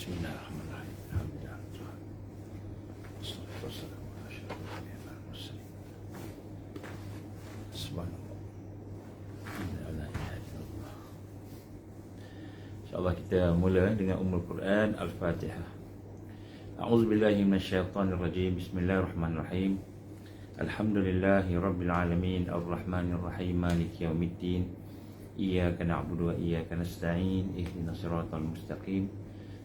Bismillahirrahmanirrahim. Alhamdulillah. Wassalatu wassalamu ala asyrafil anbiya'i wal mursalin. Subhanallah. La ilaha illallah. InsyaAllah kita mula dengan Ummul Quran Al-Fatihah. A'udzubillahi minasyaitonir rajim. Bismillahirrahmanirrahim. Alhamdulillahi rabbil alamin arrahmanir rahim maliki yaumiddin. Iyyaka na'budu wa iyyaka nasta'in. Ihdinas siratal mustaqim.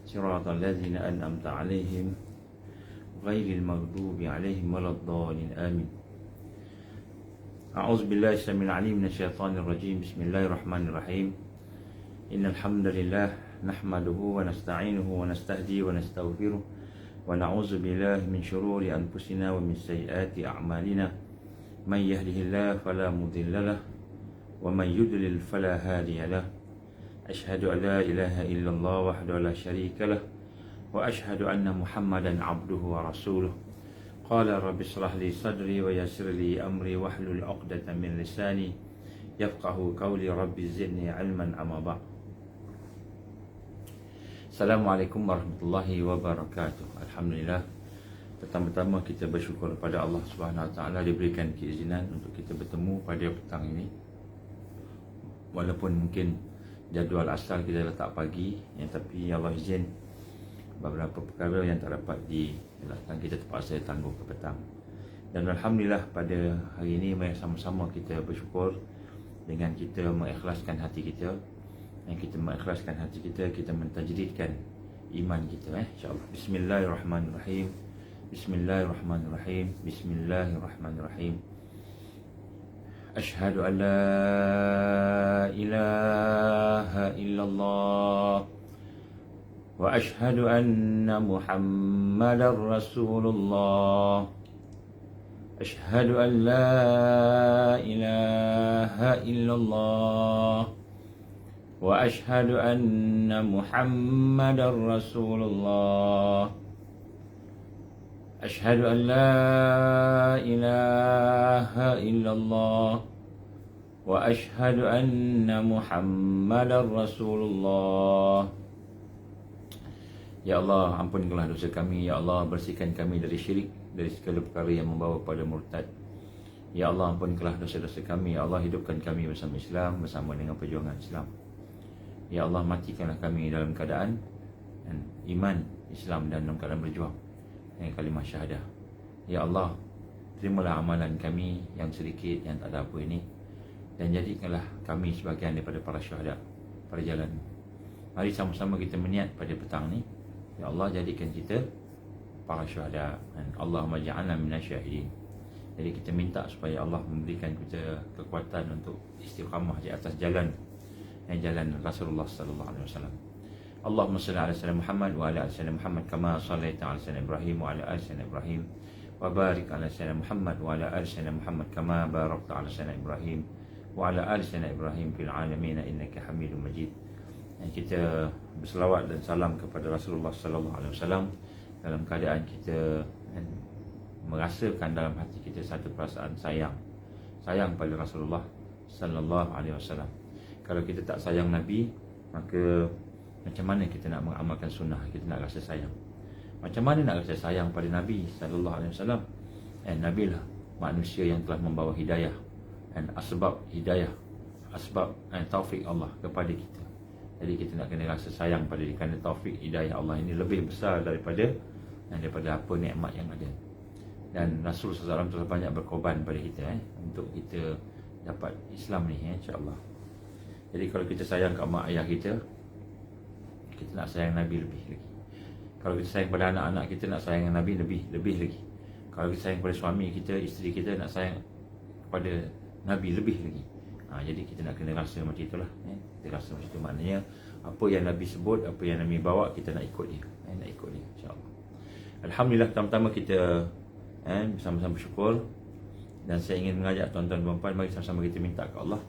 Siratal ladzina an'amta 'alaihim ghairil maghdubi 'alaihim waladdallin. Amin. A'udzubillahi samil 'alim minasyaitonir rajim. Bismillahirrahmanirrahim. Innal hamdalillah nahmaduhu wa nasta'inuhu wa nastahdi wa nastaghfiruh wa na'udzu billahi min shururi anfusina wa min sayyiati a'malina. May yahdihillahu fala mudilla lahu wa may yudlil fala hadiya lahu. Asyhadu an la ilaha illallah wahdahu la syarika lah wa asyhadu anna Muhammadan abduhu wa rasuluh. Qala rabbi shrah li sadri wa yassir li amri wahlul 'uqdatam min lisani yafqahu qawli. Rabbi zidni 'ilman amma ba'd. Assalamualaikum warahmatullahi wabarakatuh. Alhamdulillah, pertama-tama kita bersyukur kepada Allah Subhanahu Wa Taala diberikan keizinan untuk kita bertemu pada petang ini. Walaupun mungkin jadual asal kita letak pagi, tapi Allah izin beberapa perkara yang tak dapat dilakukan, kita terpaksa tangguh ke petang. Dan Alhamdulillah pada hari ini mari sama-sama kita bersyukur dengan kita mengikhlaskan hati kita. Yang kita mengikhlaskan hati kita, kita mentajridkan iman kita, insya-Allah. Bismillahirrahmanirrahim. Bismillahirrahmanirrahim. Bismillahirrahmanirrahim. Asyhadu an la ilaha illallah wa asyhadu anna Muhammadar Rasulullah. Asyhadu an la ilaha illallah wa asyhadu anna Muhammadar Rasulullah. Asyhadu an la ilaha illallah wa asyhadu anna Muhammadar Rasulullah. Ya Allah, ampunilah dosa kami. Ya Allah, bersihkan kami dari syirik, dari segala perkara yang membawa pada murtad. Ya Allah, ampunilah dosa-dosa kami. Ya Allah, hidupkan kami bersama Islam, bersama dengan perjuangan Islam. Ya Allah, matikanlah kami dalam keadaan iman, Islam dan dalam keadaan berjuang dengan kalimah syahadah. Ya Allah, terimalah amalan kami yang sedikit, yang tak ada apa ini, dan jadikanlah kami sebahagian daripada para syuhada pada jalan. Mari sama-sama kita berniat pada petang ni. Ya Allah, jadikan kita para syuhada. Allahumma ja'alna minasyahidin. Jadi kita minta supaya Allah memberikan kita kekuatan untuk istiqamah di atas jalan Rasulullah sallallahu alaihi wasallam. Allahumma salli ala sayyidina Muhammad wa ala ali sayyidina Muhammad kama shallaita ala sayyidina Ibrahim wa ala ali sayyidina Ibrahim wa barik ala sayyidina Muhammad wa ala ali sayyidina Muhammad kama barakta ala sayyidina Ibrahim wa ala ali sayyidina Ibrahim fil alamin innaka Hamidum Majid. Dan kita berselawat dan salam kepada Rasulullah sallallahu alaihi wasallam dalam keadaan kita merasakan dalam hati kita satu perasaan sayang pada Rasulullah sallallahu alaihi wasallam. Kalau kita tak sayang Nabi, maka macam mana kita nak mengamalkan sunnah? Kita nak rasa sayang. Macam mana nak rasa sayang pada Nabi sallallahu alaihi wasallam? Nabi lah manusia yang telah membawa hidayah dan asbab hidayah, asbab taufik Allah kepada kita. Jadi kita nak kena rasa sayang pada dia kerana taufik hidayah Allah ini lebih besar daripada apa nikmat yang ada. Dan Rasul sallallahu alaihi wasallam telah banyak berkorban pada kita untuk kita dapat Islam ni, insya-Allah. Jadi kalau kita sayang ke mak ayah kita nak sayang Nabi lebih lagi. Kalau kita sayang pada anak-anak kita, nak sayang Nabi lebih lagi. Kalau kita sayang pada suami kita, isteri kita, nak sayang kepada Nabi lebih lagi. Jadi kita nak kena rasa macam itulah. Kita rasa macam itu, maknanya apa yang Nabi sebut, apa yang Nabi bawa, kita nak ikut dia. Nak ikut dia, insya-Allah. Alhamdulillah, pertama-tama kita bersama-sama bersyukur. Dan saya ingin mengajak tuan-tuan dan puan-puan, mari sama-sama kita minta ke Allah.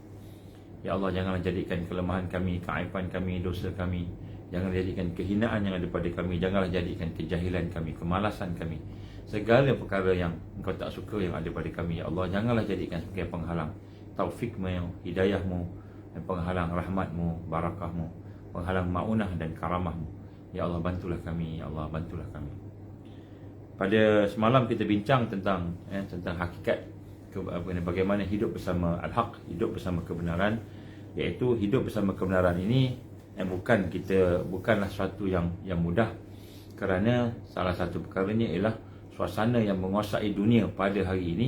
Ya Allah, janganlah jadikan kelemahan kami, keaiban kami, dosa kami, janganlah jadikan kehinaan yang ada pada kami, janganlah jadikan kejahilan kami, kemalasan kami, segala perkara yang Engkau tak suka yang ada pada kami. Ya Allah, janganlah jadikan sebagai penghalang taufikmu, hidayahmu, dan penghalang rahmatmu, barakahmu, penghalang maunah dan karamahmu. Ya Allah bantulah kami, Ya Allah bantulah kami. Pada semalam kita bincang tentang hakikat bagaimana hidup bersama al-haq, hidup bersama kebenaran, iaitu hidup bersama kebenaran ini bukanlah suatu yang mudah, kerana salah satu perkaranya ialah suasana yang menguasai dunia pada hari ini,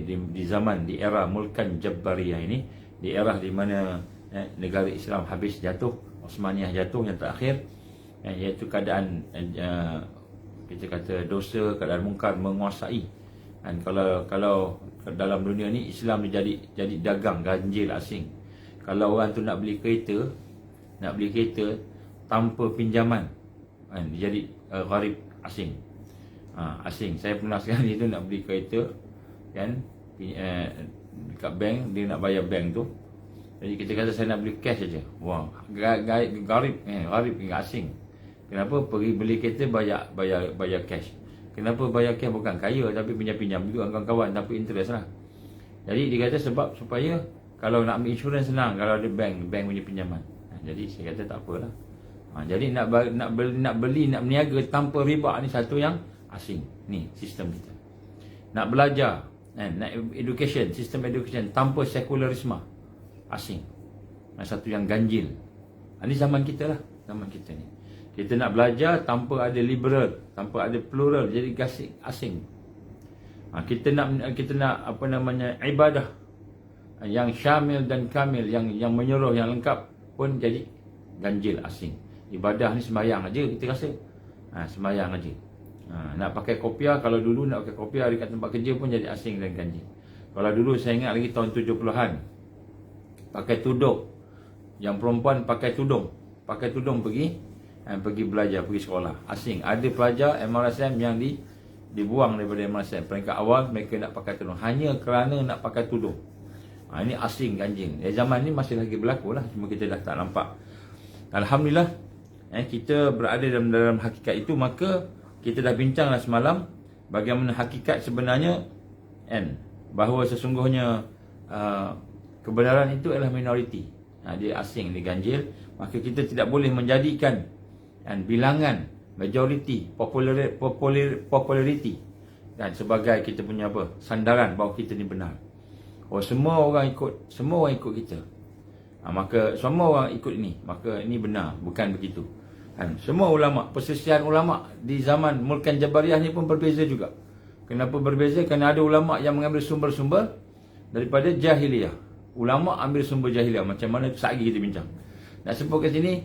di zaman, di era mulkan Jabbariyah ini, di era di mana negara Islam habis jatuh, Osmaniyah jatuh yang terakhir, iaitu keadaan kita kata dosa, keadaan mungkar menguasai. Dan kalau dalam dunia ni Islam jadi dagang ganjil asing. Kalau orang tu nak beli kereta tanpa pinjaman, dia jadi gharib asing. Asing. Saya pernah sekali tu nak beli kereta kan, dekat bank, dia nak bayar bank tu. Jadi kita kata saya nak beli cash saja. Wah, gharib asing. Kenapa pergi beli kereta bayar cash? Kenapa bayar cash? Bukan kaya tapi pinjam juga kawan-kawan tanpa interest lah. Jadi dia kata sebab supaya kalau nak ambil insurans senang kalau ada bank punya pinjaman. Jadi saya kata tak apalah. Jadi nak beli, nak berniaga tanpa riba ni satu yang asing. Ni sistem kita. Nak belajar, nak education, sistem education tanpa sekularisme, asing. Satu yang ganjil. Ini zaman kita lah, zaman kita ni. Kita nak belajar tanpa ada liberal, tanpa ada plural, jadi asing. Kita nak ibadah yang syamil dan kamil, yang menyeluruh, yang lengkap pun jadi ganjil, asing. Ibadah ni sembahyang aja kita rasa. Sembahyang aja. Nak pakai kopiah, kalau dulu nak pakai kopiah dekat tempat kerja pun jadi asing dan ganjil. Kalau dulu saya ingat lagi tahun 70-an, pakai tudung. Yang perempuan pakai tudung pergi belajar, pergi sekolah. Asing. Ada pelajar MRSM yang dibuang daripada MRSM. Peringkat awal mereka nak pakai tudung hanya kerana nak pakai tudung. Ini asing, ganjil. Zaman ni masih lagi berlaku lah, cuma kita dah tak nampak. Alhamdulillah, kita berada dalam hakikat itu. Maka kita dah bincanglah semalam bagaimana hakikat sebenarnya, bahawa sesungguhnya kebenaran itu adalah minoriti. Dia asing, dia ganjil. Maka kita tidak boleh menjadikan bilangan majority, popularity dan sebagai kita punya sandaran bahawa kita ni benar. Semua orang ikut kita. Maka semua orang ikut ini, maka ini benar. Bukan begitu. Semua ulama, perselisihan ulama di zaman mulkan Jabariyah ni pun berbeza juga. Kenapa berbeza? Kerana ada ulama yang mengambil sumber-sumber daripada jahiliyah. Ulama ambil sumber jahiliyah. Macam mana sehari kita bincang. Nak sebut ke sini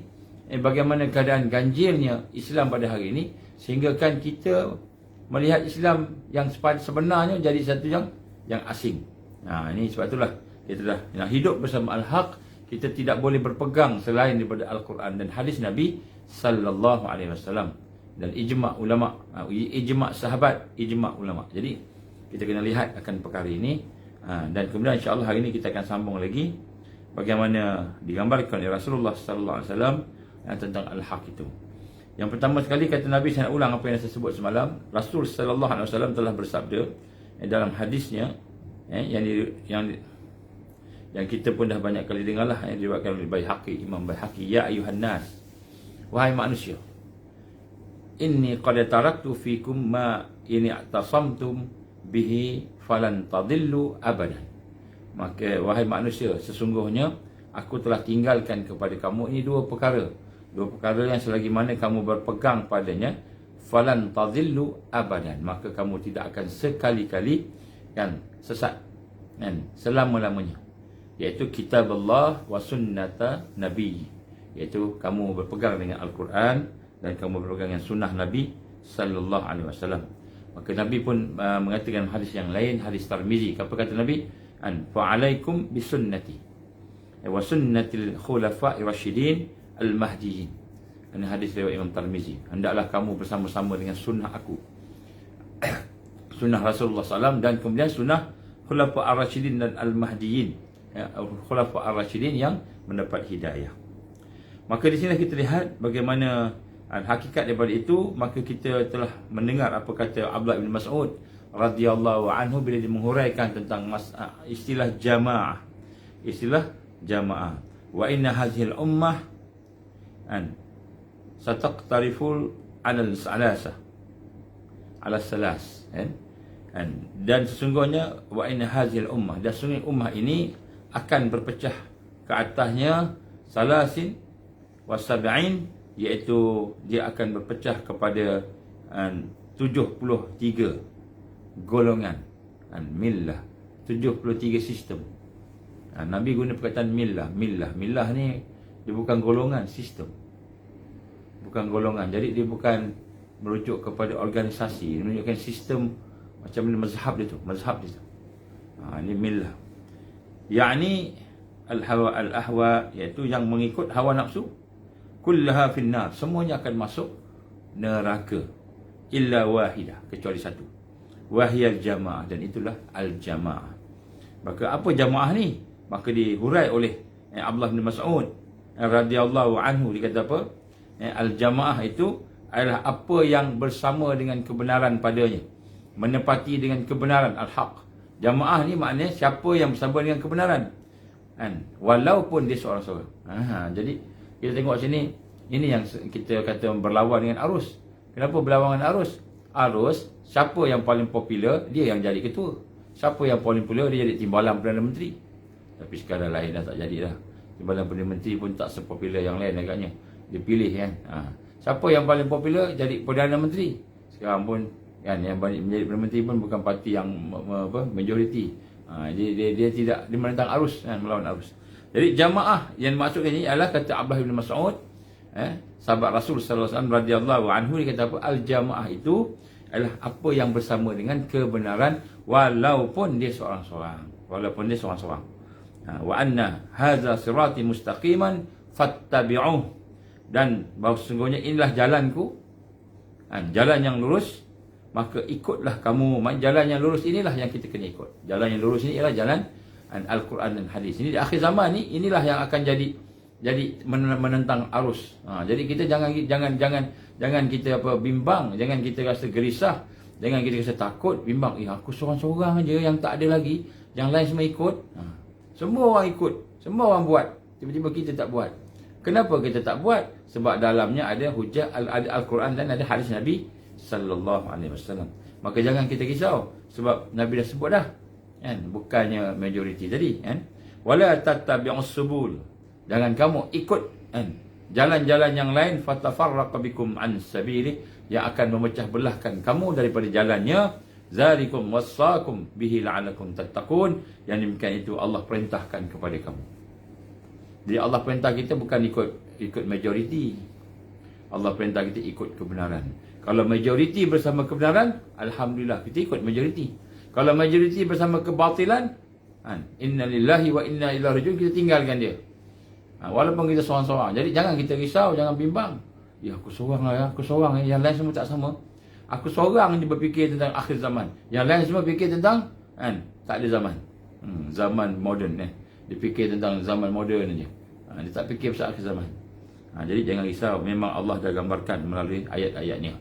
bagaimana keadaan ganjilnya Islam pada hari ini, sehingga kan kita melihat Islam yang sebenarnya jadi satu yang asing. Ini sebab itulah kita dah nak hidup bersama al-haq. Kita tidak boleh berpegang selain daripada Al-Quran dan hadis Nabi sallallahu alaihi wasallam dan ijma' ulama, ijma' sahabat, ijma' ulama. Jadi kita kena lihat akan perkara ini, dan kemudian insya-Allah hari ini kita akan sambung lagi bagaimana digambarkan oleh Rasulullah sallallahu alaihi wasallam tentang al-haq itu. Yang pertama sekali kata Nabi, saya nak ulang apa yang saya sebut semalam. Rasul sallallahu alaihi wasallam telah bersabda dalam hadisnya yang kita pun dah banyak kali dengarlah, yang diriwayatkan oleh Baihaqi, Imam Baihaqi, ya ayuhan nas, wahai manusia, inni qad taraktu fikum ma in i'tasamtum bihi falan tadillu abadan. Maka wahai manusia, sesungguhnya aku telah tinggalkan kepada kamu ini dua perkara yang selagi mana kamu berpegang padanya, falan tadillu abadan, maka kamu tidak akan sekali-kali sesat selama-lamanya, iaitu kitab Allah wa sunnata Nabi, iaitu kamu berpegang dengan Al-Quran dan kamu berpegang dengan sunnah Nabi sallallahu alaihi wasallam. Maka Nabi pun mengatakan hadis yang lain, hadis Tirmizi. Apa kata Nabi? Fa'alaikum bisunnati wa sunnatil khulafa'ir rasyidin al-mahdiyyin. Ini hadis riwayat Imam Tirmizi. Hendaklah kamu bersama-sama dengan sunnah aku, sunnah Rasulullah SAW, dan kemudian sunnah khulafa'ir rasyidin dan al-mahdiyyin, khulafa'ir rasyidin yang mendapat hidayah. Maka di sini kita lihat bagaimana hakikat daripada itu. Maka kita telah mendengar apa kata Abdullah bin Mas'ud radhiyallahu anhu bila dia menghuraikan tentang istilah jamaah. Wa inna hadhil ummah sataqtariful alal salasah ala salas, kan? Dan sesungguhnya wa inna hazil ummah, dan sesungguhnya ummah ini akan berpecah ke atasnya salasin wasab'in, iaitu dia akan berpecah kepada 73 golongan, millah, 73 sistem. Nabi guna perkataan millah ni dia bukan golongan, sistem, bukan golongan. Jadi dia bukan merujuk kepada organisasi, dia menunjukkan sistem macam mana mazhab dia tu, ini millah. Yakni al-ahwa, iaitu yang mengikut hawa nafsu, kullaha finnar, semuanya akan masuk neraka, illa wahidah, kecuali satu, wahiyal jamaah, dan itulah al-jamaah. Maka apa jamaah ni? Maka dihurai oleh Abdullah bin Mas'ud radhiyallahu anhu, dia kata apa? Al-jamaah itu adalah apa yang bersama dengan kebenaran padanya, menepati dengan kebenaran, al-haq. Jamaah ni maknanya siapa yang bersama dengan kebenaran, walaupun dia seorang-seorang. Jadi kita tengok sini, ini yang kita kata berlawan dengan arus. Kenapa berlawan dengan arus? Arus, siapa yang paling popular, dia yang jadi ketua. Siapa yang paling popular, dia jadi timbalan Perdana Menteri. Tapi sekarang lain dah, tak jadi dah. Timbalan Perdana Menteri pun tak sepopular yang lain agaknya. Dia pilih, kan. Siapa yang paling popular jadi Perdana Menteri. Sekarang pun, kan, yang menjadi Perdana Menteri pun bukan parti yang majoriti. Dia tidak, dia menentang arus, kan, melawan arus. Jadi jamaah yang maksud ini adalah, kata Abdullah bin Mas'ud, sahabat Rasul sallallahu alaihi wasallam radhiyallahu anhu, dia kata apa? Al-jamaah itu adalah apa yang bersama dengan kebenaran, walaupun dia seorang-seorang. Wa anna hadza sirati mustaqiman fattabi'uh, dan bahawa sesungguhnya inilah jalanku, jalan yang lurus, maka ikutlah kamu. Jalan yang lurus inilah yang kita kena ikut. Jalan yang lurus ini ialah jalan Al-Quran dan hadis. Ini di akhir zaman ni, inilah yang akan jadi menentang arus. Jadi kita jangan kita bimbang, jangan kita rasa gerisah, jangan kita rasa takut, bimbang. Aku seorang-seorang aja yang tak ada lagi, yang lain semua ikut. Semua orang ikut, semua orang buat. Tiba-tiba kita tak buat. Kenapa kita tak buat? Sebab dalamnya ada hujah, ada Al-Quran dan ada hadis Nabi sallallahu alaihi wasallam. Maka jangan kita risau, sebab Nabi dah sebut dah, kan, bukannya majoriti tadi, kan. Wala tattabi'us subul, jangan kamu ikut, kan, jalan-jalan yang lain, fatafarraqa bikum an sabili, yang akan memecah belahkan kamu daripada jalannya. Zalikum wassakum bihi la'alakum tattaqun, yang demikian itu Allah perintahkan kepada kamu. Jadi Allah perintah kita bukan ikut majoriti. Allah perintah kita ikut kebenaran. Kalau majoriti bersama kebenaran, alhamdulillah kita ikut majoriti. Kalau majoriti bersama kebatilan, inna lillahi wa inna ilaihi rajiun, kita tinggalkan dia. Walaupun kita seorang-seorang. Jadi jangan kita risau, jangan bimbang. Ya, aku seorang lah, aku seorang. Yang lain semua tak sama. Aku seorang je berfikir tentang akhir zaman. Yang lain semua fikir tentang tak ada zaman. Zaman moden. Dia fikir tentang zaman moden je. Dia tak fikir pasal akhir zaman. Jadi jangan risau. Memang Allah dah gambarkan melalui ayat-ayatnya.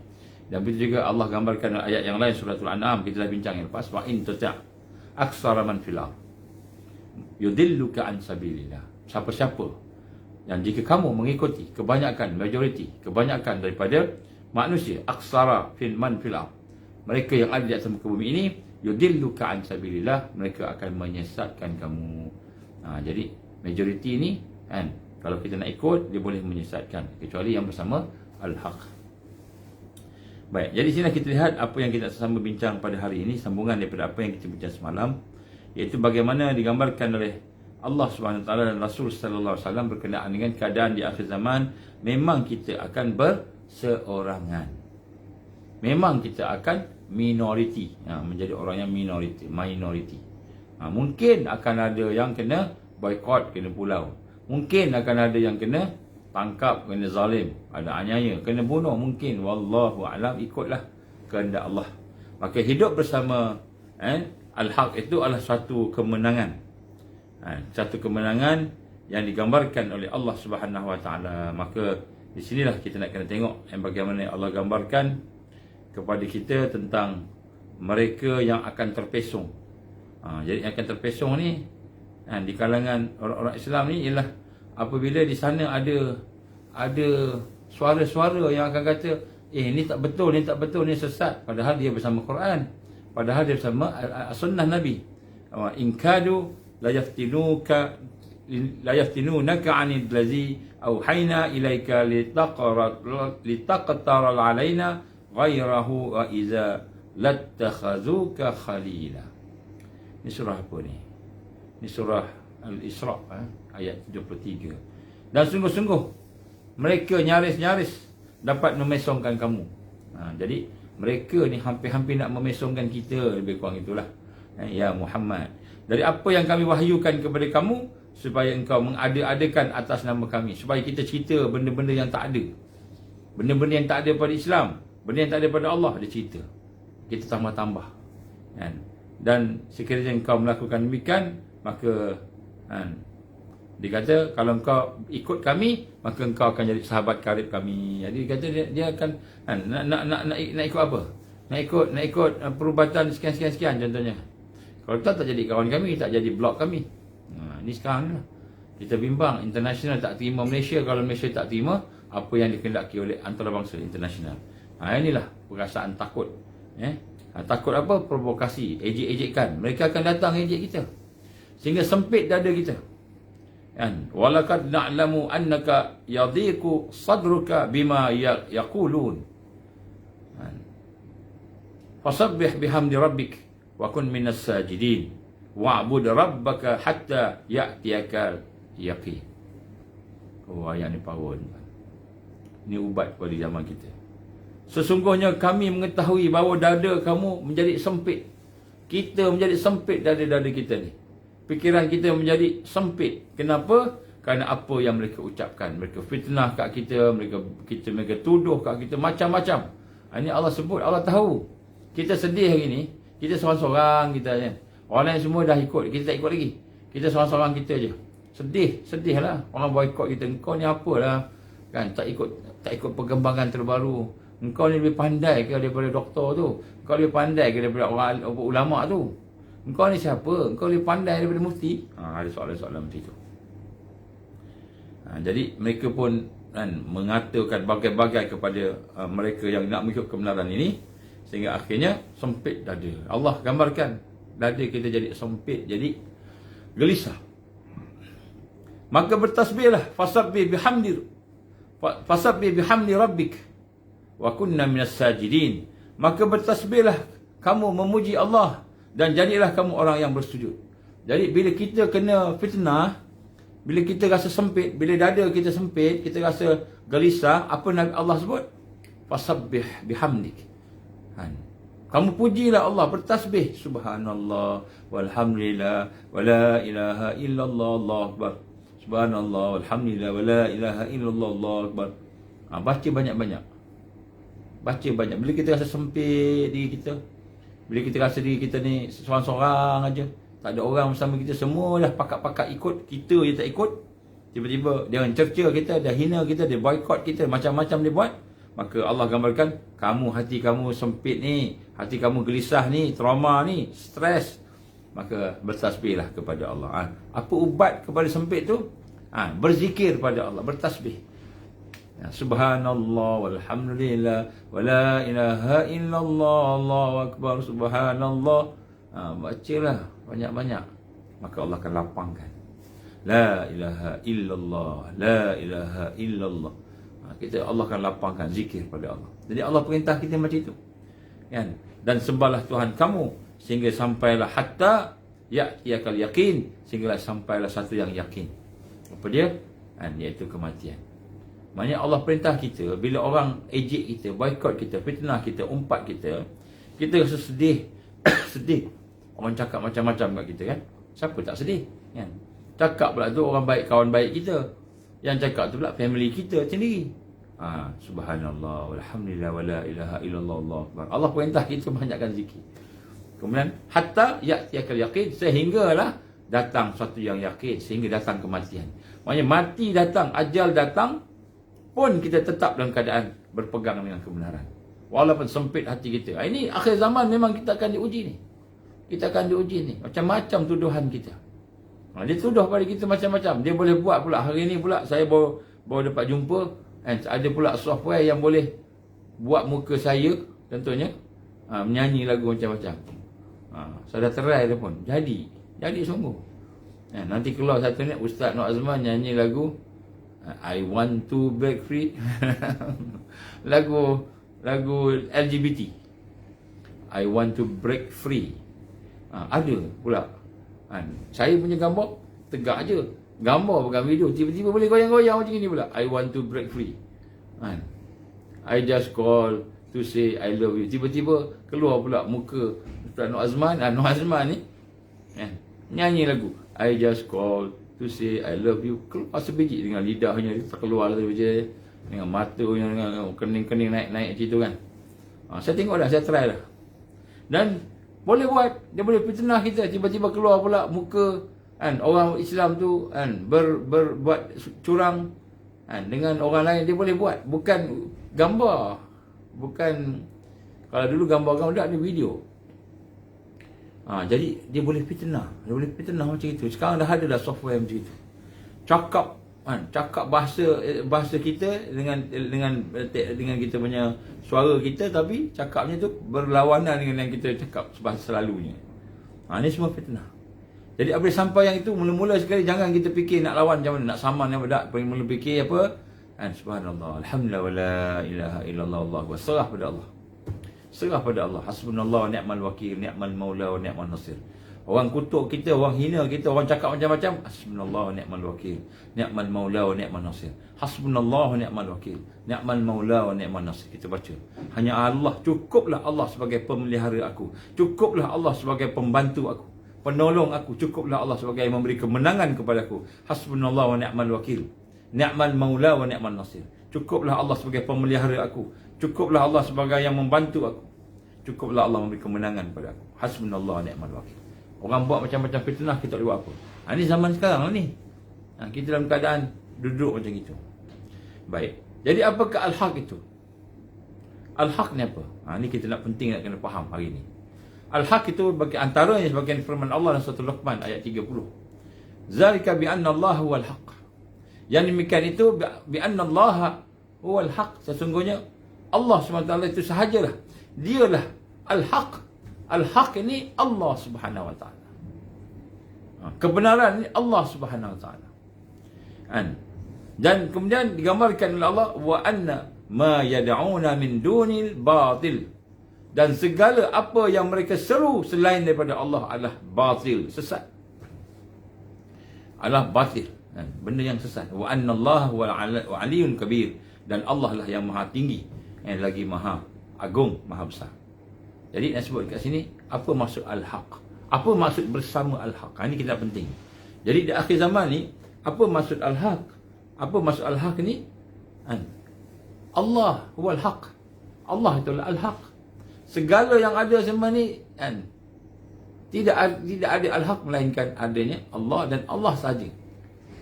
Dan begitu juga Allah gambarkan ayat yang lain, suratul An'am, kita dah bincang yang lepas. Wa in tuti' aksara man fil ardh yudilluka an sabilillah. Siapa-siapa yang jika kamu mengikuti kebanyakan, majoriti, kebanyakan daripada manusia, aksara man fil ardh, mereka yang ada di atas muka bumi ini, yudilluka an sabilillah, mereka akan menyesatkan kamu. Jadi majoriti ini, kan, kalau kita nak ikut, dia boleh menyesatkan, kecuali yang bersama al-haq. Baik, jadi sini kita lihat apa yang kita sama bincang pada hari ini, sambungan daripada apa yang kita bincang semalam, iaitu bagaimana digambarkan oleh Allah SWT dan Rasul sallallahu alaihi wasallam berkenaan dengan keadaan di akhir zaman. Memang kita akan berseorangan. Memang kita akan minoriti, menjadi orang yang minoriti. Mungkin akan ada yang kena boykot, kena pulau. Mungkin akan ada yang kena tangkap, kena zalim, ada aniaya, kena bunuh mungkin. Wallahu a'lam, ikutlah kehendak Allah. Maka hidup bersama al-haq itu adalah satu kemenangan. Satu kemenangan yang digambarkan oleh Allah Subhanahu Wa Taala. Maka di sinilah kita nak kena tengok bagaimana Allah gambarkan kepada kita tentang mereka yang akan terpesong. Jadi yang akan terpesong ni di kalangan orang-orang Islam ni ialah apabila di sana ada suara-suara yang akan kata, ni tak betul, ni tak betul, ni sesat. Padahal dia bersama Quran. Padahal dia bersama sunnah Nabi. In kadu la yaftinunaka 'anil ladzi auhayna ilaika litaqtara 'alaina ghairahu wa iza lattakhazuka khalila. Ini surah apa ni? Ini surah Al-Isra, ayat 73. Dan sungguh-sungguh mereka nyaris-nyaris dapat memesongkan kamu. Jadi mereka ni hampir-hampir nak memesongkan kita, lebih kurang itulah. Ya Muhammad, dari apa yang kami wahyukan kepada kamu, supaya engkau mengada-adakan atas nama kami, supaya kita cerita benda-benda yang tak ada, benda-benda yang tak ada pada Islam, benda yang tak ada pada Allah, dia cerita. Kita tambah-tambah, kan? Dan sekiranya engkau melakukan demikian, maka dia kata, kalau engkau ikut kami, maka engkau akan jadi sahabat karib kami. Jadi dia kata dia akan nak ikut apa? Nak ikut perubatan sekian contohnya. Kalau tak jadi kawan kami, tak jadi blok kami. Ini sekarang lah. Kita bimbang, international tak terima Malaysia. Kalau Malaysia tak terima apa yang dikehendaki oleh antarabangsa international. Inilah perasaan takut. Takut apa? Provokasi, ejek-ejekkan. Mereka akan datang ejek kita, sehingga sempit dada kita. Walaqad na'lamu annaka yadhiqu sadruka bima yaqulun. Fasabbih bihamdi rabbik wa kun minas sajidin wa'bud rabbaka hatta ya'tiyakal yaqin. Ayat ni power. Ini ubat pada zaman kita. Sesungguhnya kami mengetahui bahawa dada kamu menjadi sempit. Kita menjadi sempit dada-dada kita ni. Fikiran kita menjadi sempit. Kenapa? Kerana apa yang mereka ucapkan. Mereka fitnah kat kita, mereka tuduh kat kita macam-macam. Ini Allah sebut, Allah tahu. Kita sedih hari ni, kita seorang-seorang kita je. Orang lain semua dah ikut, kita tak ikut lagi. Kita seorang-seorang kita je. Sedih lah. Orang boikot kita. Engkau ni apalah? Kan, tak ikut perkembangan terbaru. Engkau ni lebih pandai ke daripada doktor tu? Engkau lebih pandai ke daripada orang ulama tu? Engkau ni siapa? Engkau lebih pandai daripada mufti? Ada soalan-soalan macam itu. Jadi mereka pun mengatakan bagai-bagai kepada mereka yang nak mengikut kebenaran ini, sehingga akhirnya sempit dada. Allah gambarkan dada kita jadi sempit, jadi gelisah. Maka bertasbihlah, fasabbih bihamdi rabbik wa kunna minas sajidin. Maka bertasbihlah kamu memuji Allah, dan jadilah kamu orang yang bersujud. Jadi bila kita kena fitnah, bila kita rasa sempit, bila dada kita sempit, kita rasa gelisah, apa Allah sebut? Fasabbih bihamdik. Kamu pujilah Allah, bertasbih, subhanallah walhamdulillah wala ilaha illallah, Allahu akbar. Subhanallah walhamdulillah wala ilaha illallah, Allahu akbar. Baca banyak-banyak. Baca banyak. Bila kita rasa sempit diri kita, bila kita rasa diri kita ni seorang-seorang aja, tak ada orang bersama kita, semua dah pakat-pakat ikut, kita je tak ikut, tiba-tiba dia mencerca kita, dia hina kita, dia boikot kita, macam-macam dia buat. Maka Allah gambarkan, hati kamu sempit ni, hati kamu gelisah ni, trauma ni, stres, maka bertasbihlah kepada Allah. Apa ubat kepada sempit tu? Berzikir pada Allah, bertasbih. Subhanallah walhamdulillah wala ilaha illallah, Allahu akbar, subhanallah. Bacalah banyak-banyak, maka Allah akan lapangkan. La ilaha illallah, la ilaha illallah. Allah akan lapangkan zikir pada Allah. Jadi Allah perintah kita macam itu, kan? Dan sembahlah Tuhan kamu sehingga sampailah hatta ya'tiyakal yaqin, sehinggalah sampailah satu yang yakin. Apa dia? Iaitu kematian. Maknanya Allah perintah kita, bila orang ejek kita, boikot kita, fitnah kita, umpat kita, kita rasa sedih. Sedih. Orang cakap macam-macam kat kita, kan? Siapa tak sedih, kan? Cakap pula tu orang baik, kawan baik kita. Yang cakap tu pula family kita sendiri. Subhanallah walhamdulillah wala ilaha illallah, Allahu akbar. Allah perintah kita banyakkan zikir. Kemudian hatta ya'tiyakal yaqin, sehinggalah datang satu yang yakin, sehingga datang kematian. Maknanya mati datang, ajal datang, pun kita tetap dalam keadaan berpegang dengan kebenaran, walaupun sempit hati kita. Ini akhir zaman memang kita akan diuji ni. Kita akan diuji ni. Macam-macam tuduhan kita. Dia tuduh pada kita macam-macam. Dia boleh buat pula. Hari ni pula saya baru dapat jumpa Ada pula software yang boleh buat muka saya, contohnya menyanyi lagu macam-macam. Saya dah try dia pun. Jadi sungguh. Nanti keluar satu ni, Ustaz Nur Azman nyanyi lagu I want to break free. lagu LGBT. I want to break free. Ada pula. Saya punya gambar tegak aja. Gambar bukan video. Tiba-tiba boleh goyang-goyang macam ni pula. I want to break free. I just call to say I love you. Tiba-tiba keluar pula muka Ustaz Nur Azman. Nur Azman ni nyanyi lagu I just call to say I love you. Keluar sebiji dengan lidahnya dia terkeluar tu je, dengan matanya, dengan kening-kening naik-naik macam tu kan. Saya tengok dah, saya try dah. Dan boleh buat, dia boleh fitnah kita. Tiba-tiba keluar pula muka orang Islam tu berbuat curang dengan orang lain. Dia boleh buat, bukan gambar, bukan kalau dulu gambar dah ada video. Jadi dia boleh fitnah, macam itu. Sekarang dah ada software macam itu. Cakap bahasa kita dengan kita punya suara kita, tapi cakapnya tu berlawanan dengan yang kita cakap selalunya. Ni semua fitnah. Jadi apabila sampai yang itu, mula-mula sekali jangan kita fikir nak lawan macam mana, nak saman yang bedak. Mula fikir apa? Subhanallah, alhamdulillah, wala ilaha illallah, Allahu wassalah pada Allah. Serah pada Allah. Hasbunallah wa ni'mal wakil, ni'mal maula wa ni'mal nasir. Orang kutuk kita, orang hina kita, orang cakap macam-macam, hasbunallah wa ni'mal wakil, ni'mal maula wa ni'mal nasir. Hasbunallah wa ni'mal wakil, ni'mal maula wa ni'mal nasir. Kita baca. Hanya Allah, cukuplah Allah sebagai pemelihara aku. Cukuplah Allah sebagai pembantu aku, penolong aku. Cukuplah Allah sebagai memberi kemenangan kepada aku. Hasbunallah wa ni'mal wakil, ni'mal maula wa ni'mal nasir. Cukuplah Allah sebagai pemelihara aku. Cukuplah Allah sebagai yang membantu aku. Cukuplah Allah memberi kemenangan kepada aku. Hasbunallah wa ni'mal wakil. Orang buat macam-macam fitnah, kita tak boleh buat apa. Ini zaman sekarang lah ni. Kita dalam keadaan duduk macam itu. Baik. Jadi apakah al-haq itu? Al-haq ni apa? Ini kita nak penting nak kena faham hari ni. Al-haq itu bagi antaranya sebagian firman Allah dalam surah Luqman ayat 30. Zalika bi anna Allah huwal haq. Yang demikian itu bi anna Allah huwal haq. Sesungguhnya Allah SWT itu sahajalah, dialah al-haq. Al-haq ini Allah Subhanahu Wa Taala. Kebenaran ini Allah Subhanahu Wa Taala. Dan kemudian digambarkan oleh Allah wa anna ma yad'una min dunil batil. Dan segala apa yang mereka seru selain daripada Allah adalah batil, sesat. Adalah batil. Benda yang sesat. Wa anna Allah wa aliyyun kabir. Dan Allah lah yang maha tinggi, yang lagi maha agung, maha besar. Jadi nak sebut kat sini, apa maksud al-haq? Apa maksud bersama al-haq? Ini kita penting. Jadi di akhir zaman ni, apa maksud al-haq? Apa maksud al-haq ni? Allah huwal haq. Allah itulah al-haq. Segala yang ada semua ni tidak ada al-haq melainkan adanya Allah, dan Allah saja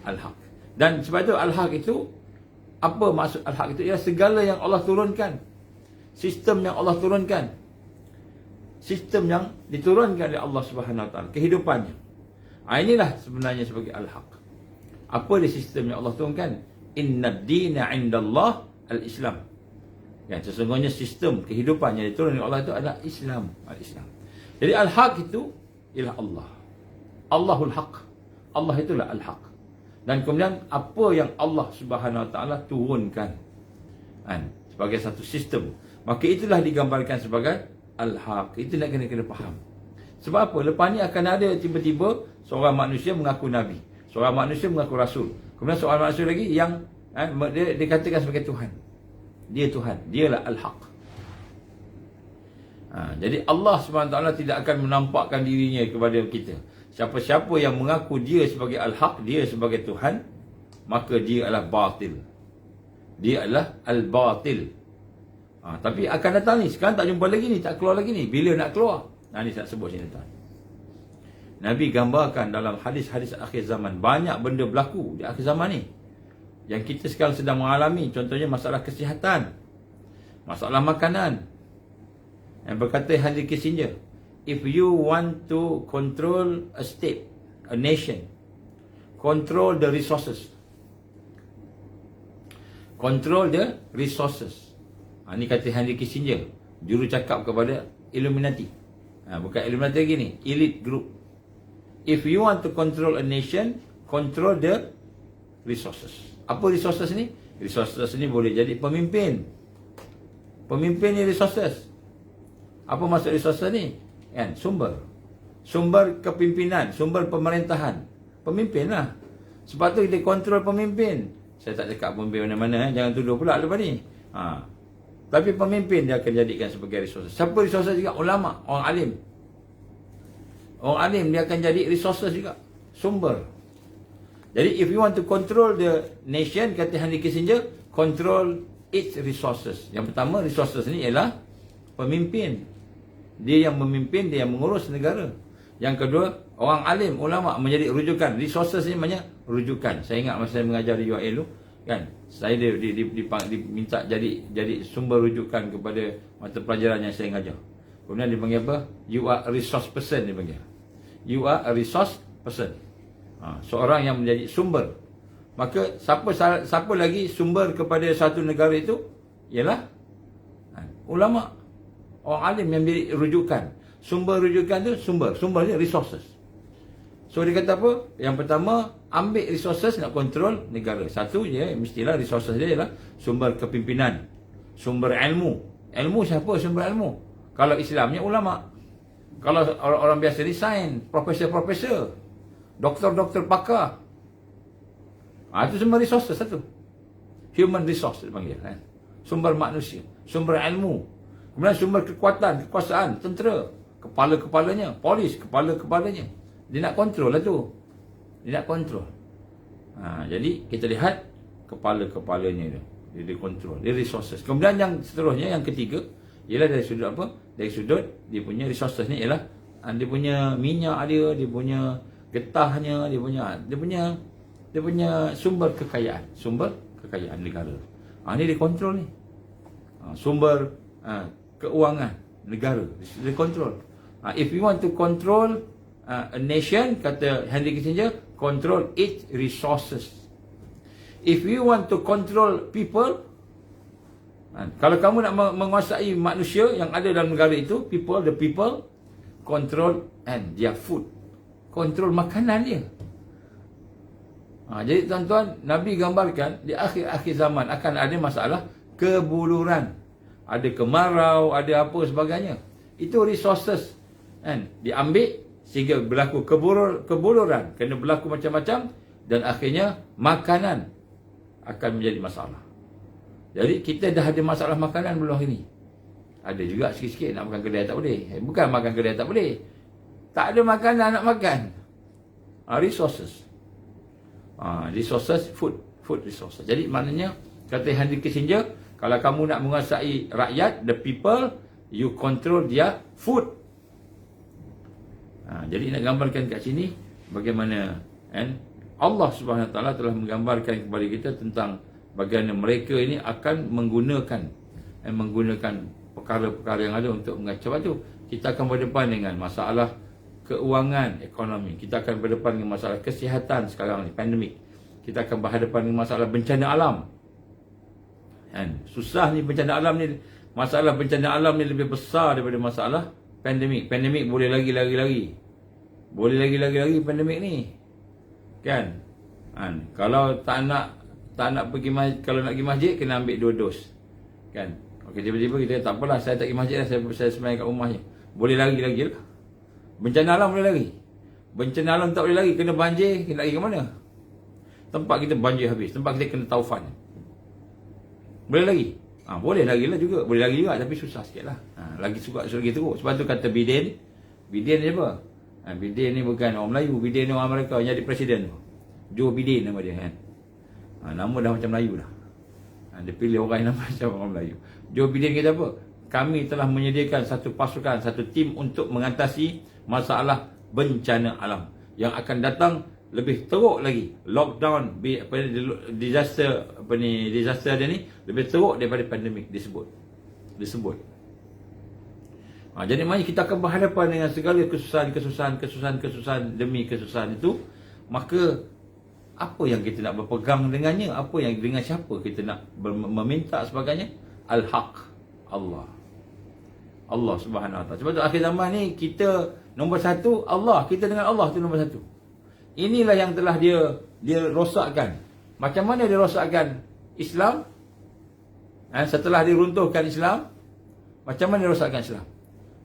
al-haq. Dan sebab itu al-haq itu, apa maksud al-haq itu? Ialah segala yang Allah turunkan, sistem yang Allah turunkan, sistem yang diturunkan oleh Allah Subhanahu Wa Taala, kehidupannya. Inilah sebenarnya sebagai al-haq. Apa dia sistem yang Allah turunkan? Innad dina 'indallah al-Islam. Yang sesungguhnya sistem kehidupan yang diturunkan oleh Allah itu adalah Islam, al-Islam. Jadi al-haq itu ialah Allah. Allahul haq. Allah itulah al-haq. Dan kemudian apa yang Allah Subhanahu Wa Taala turunkan sebagai satu sistem, maka itulah digambarkan sebagai al-haq. Itu nak kena faham. Sebab apa? Lepas ni akan ada tiba-tiba seorang manusia mengaku Nabi, seorang manusia mengaku Rasul, kemudian seorang manusia lagi yang dia dikatakan sebagai Tuhan. Dia Tuhan, dialah al-haq. Jadi Allah SWT tidak akan menampakkan dirinya kepada kita. Siapa-siapa yang mengaku dia sebagai al-haq, dia sebagai Tuhan, maka dia adalah batil. Dia adalah al-batil. Tapi akan datang ni, sekarang tak jumpa lagi ni, tak keluar lagi ni. Bila nak keluar? Ni saya sebut sini tuan. Nabi gambarkan dalam hadis-hadis akhir zaman, banyak benda berlaku di akhir zaman ni yang kita sekarang sedang mengalami. Contohnya masalah kesihatan, masalah makanan. Yang berkata Henry Kissinger, if you want to control a state, a nation, control the resources. control the resources. Ini kata Henry Kissinger, juru cakap kepada Illuminati. Bukan Illuminati lagi ni, elite group. If you want to control a nation, control the resources. Apa resources ni? Resources ni boleh jadi pemimpin. Pemimpin ni resources. Apa maksud resources ni? Kan, sumber. Sumber kepimpinan, sumber pemerintahan. Pemimpin lah. Sebab tu kita kontrol pemimpin. Saya tak cakap pemimpin mana-mana, jangan tuduh pula lepas ni. Tapi pemimpin dia akan jadikan sebagai resources. Siapa resources juga? Ulama, orang alim. Orang alim dia akan jadi resources juga. Sumber. Jadi if you want to control the nation, kata Henry Kissinger, control its resources. Yang pertama, resources ni ialah pemimpin. Dia yang memimpin, dia yang mengurus negara. Yang kedua, orang alim, ulama menjadi rujukan. Resources ni banyak rujukan. Saya ingat masa saya mengajar di UAL tu, kan, saya diminta jadi sumber rujukan kepada mata pelajaran yang saya mengajar. Kemudian dia panggil apa? You are a resource person, dia panggil. You are a resource person. Seorang yang menjadi sumber. Maka siapa lagi sumber kepada satu negara itu? Ialah ulama. Orang alim yang menjadi rujukan. Sumber rujukan tu sumber dia resources. So dia kata apa? Yang pertama, ambil resources nak kontrol negara. Satu je, mestilah resources dia ialah sumber kepimpinan, sumber ilmu. Ilmu siapa sumber ilmu? Kalau Islamnya ulama. Kalau orang biasa ni sains, profesor, doktor pakar. Itu semua resources satu. Human resource dia panggil, kan? Sumber manusia, sumber ilmu. Kemudian sumber kekuasaan, tentera, kepala-kepalanya, polis, kepala-kepalanya. Dia nak kontrol lah tu. Dia nak kontrol. Jadi kita lihat kepala-kepalanya tu. Dia kontrol. Dia resources. Kemudian yang seterusnya, yang ketiga, ialah dari sudut apa? Dari sudut dia punya resources ni ialah dia punya minyak dia punya getahnya, dia punya sumber kekayaan. Sumber kekayaan negara. Ni dia kontrol ni. Sumber keuangan negara. Dia kontrol. If you want to control a nation, kata Henry Kissinger, control its resources. If you want to control people, kalau kamu nak menguasai manusia yang ada dalam negara itu, the people, control and their food. Kontrol makanan dia. Jadi tuan-tuan, Nabi gambarkan di akhir-akhir zaman akan ada masalah kebuluran. Ada kemarau, ada apa sebagainya. Itu resources, kan, diambil sehingga berlaku kebuluran, kena berlaku macam-macam, dan akhirnya makanan akan menjadi masalah. Jadi kita dah ada masalah makanan belum ini? Ada juga sikit-sikit, nak makan kedai tak boleh. Bukan makan kedai tak boleh, tak ada makanan nak makan. Resources. Resources, food resources. Jadi maknanya, kata Henry Kissinger, kalau kamu nak menguasai rakyat, the people, you control their food. Jadi nak gambarkan kat sini bagaimana Allah Subhanahu Wa Taala telah menggambarkan kepada kita tentang bagaimana mereka ini akan menggunakan perkara-perkara yang ada untuk mengacau. Tu kita akan berdepan dengan masalah keuangan, ekonomi. Kita akan berdepan dengan masalah kesihatan sekarang ni, pandemik. Kita akan berhadapan dengan masalah bencana alam. Susah ni bencana alam ni. Masalah bencana alam ni lebih besar daripada masalah pandemik. Pandemik boleh lagi. Boleh lagi pandemik ni. Kan? Kalau tak nak pergi masjid, kalau nak pergi masjid kena ambil 2 dos. Kan? Okey, tiba-tiba kita kata tak apalah, saya tak pergi masjid dah, saya sembahyang kat rumah je. Boleh lagi lah. Bencana alam boleh lagi. Bencana alam tak boleh lagi, kena banjir, kena lagi ke mana? Tempat kita banjir habis, tempat kita kena taufan. Boleh lagi? Boleh lagi lah juga. Boleh lagi juga, tapi susah sikit lah. Lagi teruk. Sebab tu kata Biden ni apa? Biden ni bukan orang Melayu. Biden ni orang Amerika yang jadi presiden tu. Joe Biden nama dia, kan? Nama dah macam Melayu dah. Dia pilih orang yang nama macam orang Melayu. Joe Biden kata apa? Kami telah menyediakan satu pasukan, satu tim untuk mengatasi masalah bencana alam yang akan datang lebih teruk lagi. Lockdown, disaster dia ni lebih teruk daripada pandemik disebut. Jadi maknanya kita akan berhadapan dengan segala kesusahan demi kesusahan itu. Maka Apa yang kita nak berpegang dengannya? Apa yang dengan siapa kita nak meminta sebagainya? Al-Haq, Allah. Allah Subhanahu Wa Taala. Sebab tu akhir zaman ni kita nombor satu Allah, kita dengan Allah tu nombor satu. Inilah yang telah dia rosakkan. Macam mana dia rosakkan Islam? Setelah dia runtuhkan Islam, macam mana dia rosakkan Islam?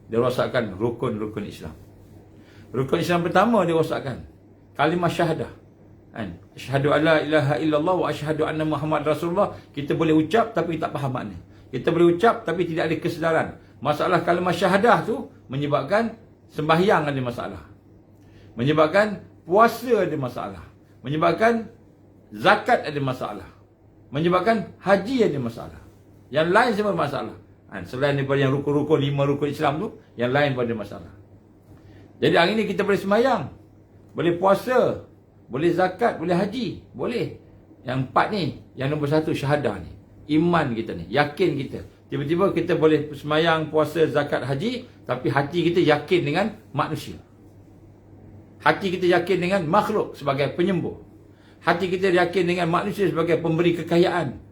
Dia rosakkan rukun-rukun Islam. Rukun Islam pertama dia rosakkan kalimah syahadah. Asyhadu alla ilaha illallah wa asyhadu anna Muhammad Rasulullah. Kita boleh ucap tapi tak faham makna. Kita boleh ucap tapi tidak ada kesedaran. Masalah kalimah syahadah tu menyebabkan sembahyang ada masalah. Menyebabkan puasa ada masalah. Menyebabkan zakat ada masalah. Menyebabkan haji ada masalah. Yang lain semua masalah. Selain daripada yang rukun-rukun, 5 rukun Islam tu, yang lain pun ada masalah. Jadi hari ni kita boleh sembahyang, boleh puasa, boleh zakat, boleh haji, boleh. Yang 4 ni, yang nombor 1 syahadah ni. Iman kita ni, yakin kita. Tiba-tiba kita boleh sembahyang, puasa, zakat, haji, tapi hati kita yakin dengan manusia. Hati kita yakin dengan makhluk sebagai penyembuh. Hati kita yakin dengan manusia sebagai pemberi kekayaan.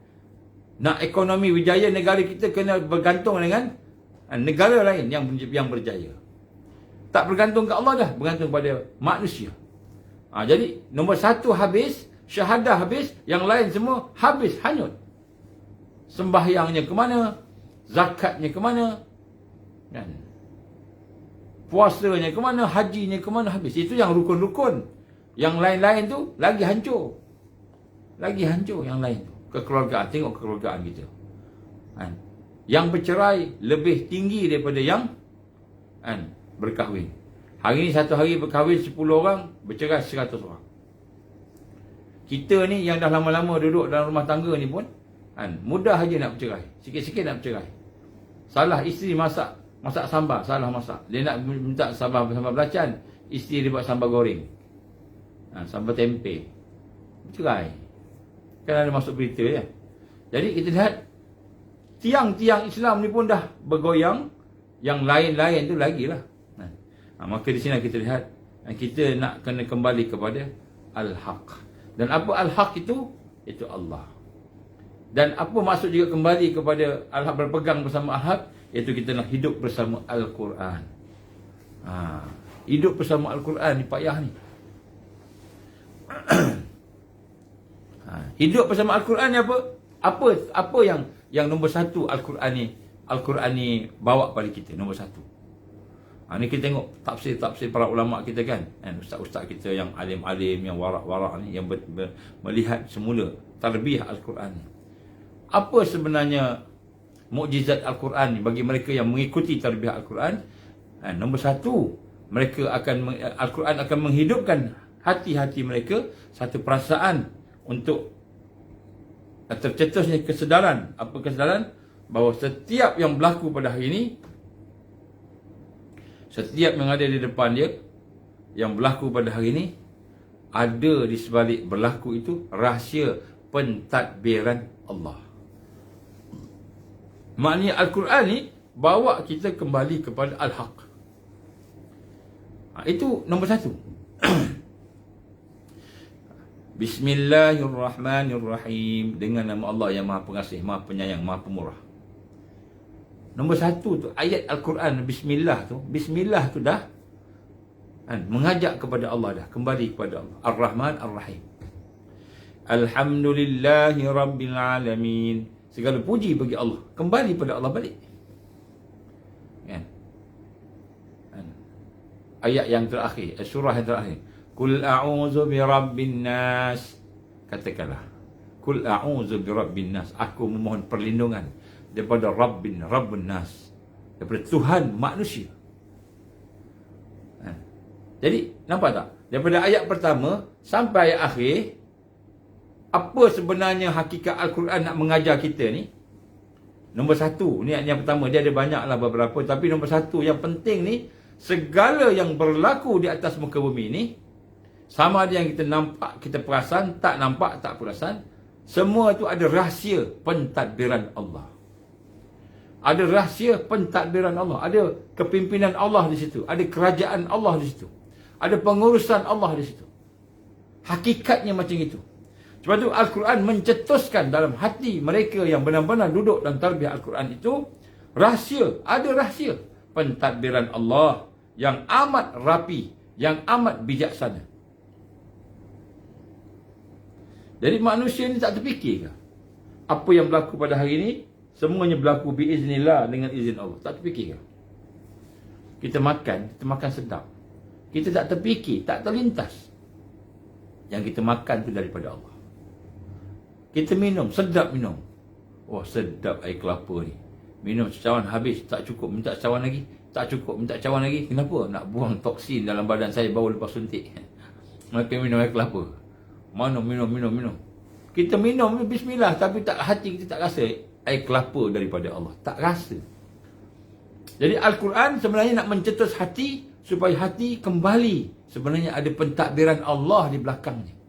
Nak ekonomi wijaya negara kita kena bergantung dengan negara lain yang berjaya. Tak bergantung ke Allah dah, bergantung pada manusia. Jadi nombor 1 habis, syahadah habis, yang lain semua habis, hanyut. Sembahyangnya ke mana? Zakatnya ke mana? Puasanya ke mana? Hajinya ke mana? Habis. Itu yang rukun-rukun. Yang lain-lain tu lagi hancur. Lagi hancur yang lain tu. Kekeluargaan, tengok kekeluargaan kita. Yang bercerai lebih tinggi daripada yang berkahwin. Hari ni satu hari berkahwin 10 orang, bercerai 100 orang. Kita ni yang dah lama-lama duduk dalam rumah tangga ni pun mudah aja nak bercerai. Sikit-sikit nak bercerai. Salah isteri masak sambal, salah masak. Dia nak minta sambal belacan, isteri dia buat sambal goreng. Sambal tempe. Bercerai. Kan ada masuk berita ya. Jadi kita lihat tiang-tiang Islam ni pun dah bergoyang, yang lain-lain tu lagilah. Maka di sini kita lihat kita nak kena kembali kepada Al-Haq. Dan apa Al-Haq itu? Itu Allah. Dan apa maksud juga kembali kepada Al-Haq, berpegang bersama Al-Haq? Iaitu kita nak hidup bersama Al-Quran. Hidup bersama Al-Quran ni payah ni. Hidup bersama Al-Quran ni apa? Apa yang nombor 1 Al-Quran ni bawa pada kita, nombor 1. Ni kita tengok tafsir-tafsir para ulama kita kan. Ustaz-ustaz kita yang alim-alim, yang warak-warak ni, yang melihat semula tarbiyah Al-Quran ni. Apa sebenarnya mukjizat Al-Quran ni bagi mereka yang mengikuti tarbiyah Al-Quran? Nombor 1, Al-Quran akan menghidupkan hati-hati mereka, satu perasaan untuk tercetusnya kesedaran. Apa kesedaran? Bahawa setiap yang berlaku pada hari ini, setiap yang ada di depan dia, yang berlaku pada hari ini, ada di sebalik berlaku itu rahsia pentadbiran Allah. Maknanya Al-Quran ni bawa kita kembali kepada Al-Haq. Itu nombor 1. Bismillahirrahmanirrahim. Dengan nama Allah yang Maha Pengasih, Maha Penyayang, Maha Pemurah. Nombor 1 tu ayat Al-Quran, Bismillah tu dah mengajak kepada Allah dah, kembali kepada Allah. Ar-Rahman Ar-Rahim. Alhamdulillahi Rabbil Alamin. Segala puji bagi Allah, kembali pada Allah balik. Ayat yang terakhir, surah yang terakhir. Qul a'udzu birabbin nas. Katakanlah, Qul a'udzu birabbin nas. Aku memohon perlindungan daripada Rabbun nas, daripada Tuhan manusia. Jadi nampak tak? Daripada ayat pertama sampai ayat akhir, apa sebenarnya hakikat Al-Quran nak mengajar kita ni? Nombor 1, ni yang pertama, dia ada banyaklah beberapa, tapi nombor 1 yang penting ni, segala yang berlaku di atas muka bumi ni, sama ada yang kita nampak, kita perasan, tak nampak, tak perasan, semua tu ada rahsia pentadbiran Allah. Ada rahsia pentadbiran Allah, ada kepimpinan Allah di situ, ada kerajaan Allah di situ, ada pengurusan Allah di situ. Hakikatnya macam itu. Sebab itu Al-Quran mencetuskan dalam hati mereka yang benar-benar duduk dalam tarbiyah Al-Quran itu rahsia, ada rahsia pentadbiran Allah yang amat rapi, yang amat bijaksana. Jadi manusia ni tak terfikir ke? Apa yang berlaku pada hari ini semuanya berlaku biiznillah, dengan izin Allah. Tak terfikir ke? Kita makan sedap. Kita tak terfikir, tak terlintas. Yang kita makan tu daripada Allah. Kita minum, sedap minum. Wah, sedap air kelapa ni. Minum secawan habis, tak cukup, minta secawan lagi. Tak cukup, minta cawan lagi. Kenapa? Nak buang toksin dalam badan saya baru lepas suntik. Maka minum air kelapa. Minum. Kita minum, bismillah. Tapi tak, hati kita tak rasa air kelapa daripada Allah. Tak rasa. Jadi Al-Quran sebenarnya nak mencetus hati, supaya hati kembali. Sebenarnya ada pentadbiran Allah di belakangnya.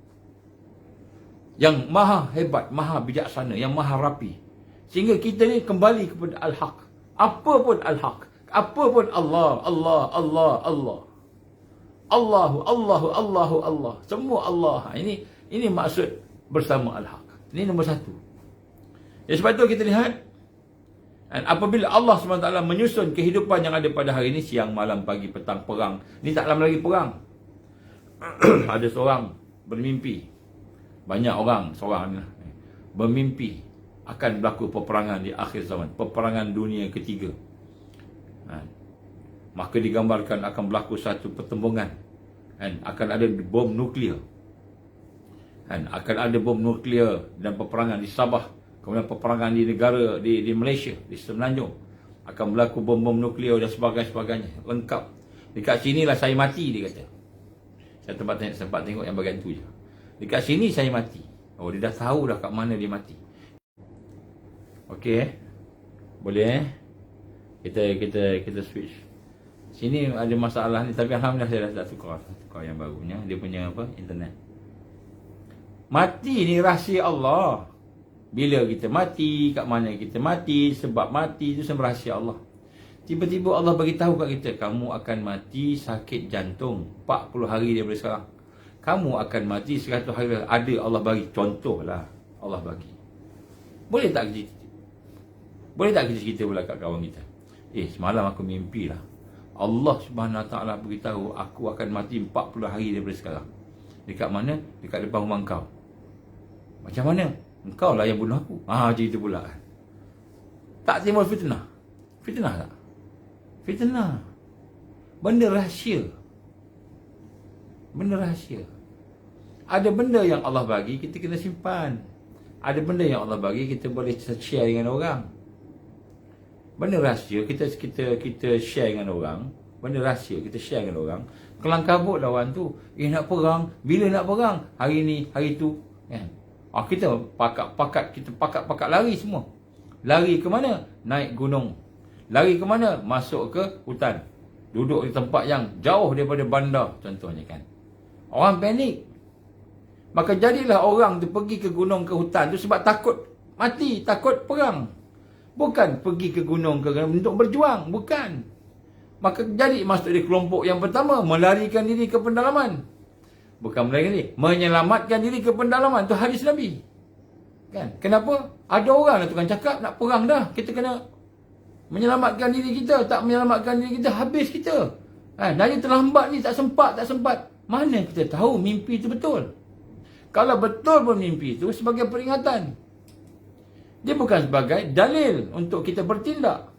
Yang maha hebat, maha bijaksana, yang maha rapi. Sehingga kita ni kembali kepada Al-Haq. Apa pun Al-Haq. Apa pun Allah. Allah. Semua Allah. Ini maksud bersama Al-Haq. Ini nombor satu. Ya, sebab itu kita lihat. Dan apabila Allah SWT menyusun kehidupan yang ada pada hari ini, siang, malam, pagi, petang, perang. Ini tak lama lagi perang. Ada seorang bermimpi. Banyak orang seorang bermimpi akan berlaku peperangan di akhir zaman, peperangan dunia ketiga. Maka digambarkan akan berlaku satu pertembungan, dan akan ada bom nuklear, dan akan ada bom nuklear dan peperangan di Sabah, kemudian peperangan di negara di Malaysia, di Semenanjung, akan berlaku bom-bom nuklear dan sebagainya, lengkap. Dekat sinilah saya mati, dia kata. Saya sempat tengok yang bagian tu je. Dekat sini saya mati. Oh, dia dah tahu dah kat mana dia mati. Okey. Boleh kita switch. Sini ada masalah ni, tapi alhamdulillah saya dah tukar yang barunya. Dia punya internet. Mati ni rahsia Allah. Bila kita mati, kat mana kita mati, sebab mati itu semua rahsia Allah. Tiba-tiba Allah bagi tahu kat kita, kamu akan mati sakit jantung 40 hari daripada sekarang. Kamu akan mati 100 hari. Ada Allah bagi. Contohlah Allah bagi. Boleh tak kita cerita pula kat kawan kita? Semalam aku mimpi lah. Allah Subhanahu Wa Taala beritahu aku akan mati 40 hari daripada sekarang. Dekat mana? Dekat depan rumah kau. Macam mana? Engkau lah yang bunuh aku. Macam itu pula. Tak timbul fitnah. Fitnah tak? Fitnah. Benda rahsia. Benda rahsia. Ada benda yang Allah bagi, kita kena simpan. Ada benda yang Allah bagi, kita boleh share dengan orang. Benda rahsia, kita share dengan orang. Benda rahsia, kita share dengan orang. Kelang kabut lawan tu. Nak perang. Bila nak perang? Hari ni, hari tu. Kita pakat lari semua. Lari ke mana? Naik gunung. Lari ke mana? Masuk ke hutan. Duduk di tempat yang jauh daripada bandar, contohnya kan. Orang panik. Maka jadilah orang tu pergi ke gunung, ke hutan tu sebab takut mati, takut perang. Bukan pergi ke gunung untuk berjuang, bukan. Maka jadi masuk di kelompok yang pertama, melarikan diri ke pendalaman. Bukan melarikan diri, menyelamatkan diri ke pendalaman. Tu hadis Nabi. Kan? Kenapa? Ada orang lah tukang cakap nak perang dah. Kita kena menyelamatkan diri kita. Tak menyelamatkan diri kita, habis kita. Nanya terlambat ni, tak sempat. Mana kita tahu mimpi itu betul? Kalau betul pun mimpi itu sebagai peringatan. Dia bukan sebagai dalil untuk kita bertindak.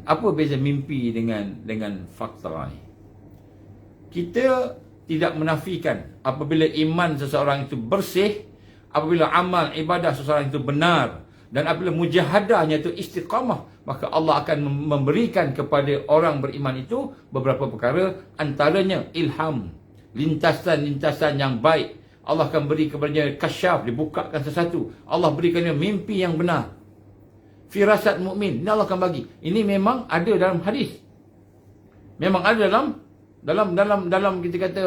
Apa beza mimpi dengan fakta ni? Kita tidak menafikan apabila iman seseorang itu bersih, apabila amal ibadah seseorang itu benar, dan apabila mujahadahnya itu istiqamah, maka Allah akan memberikan kepada orang beriman itu beberapa perkara, antaranya ilham, lintasan-lintasan yang baik. Allah akan beri kepadanya kasyaf, dibukakan sesuatu. Allah berikannya mimpi yang benar. Firasat mukmin, ini Allah akan bagi. Ini memang ada dalam hadis. Memang ada dalam kita kata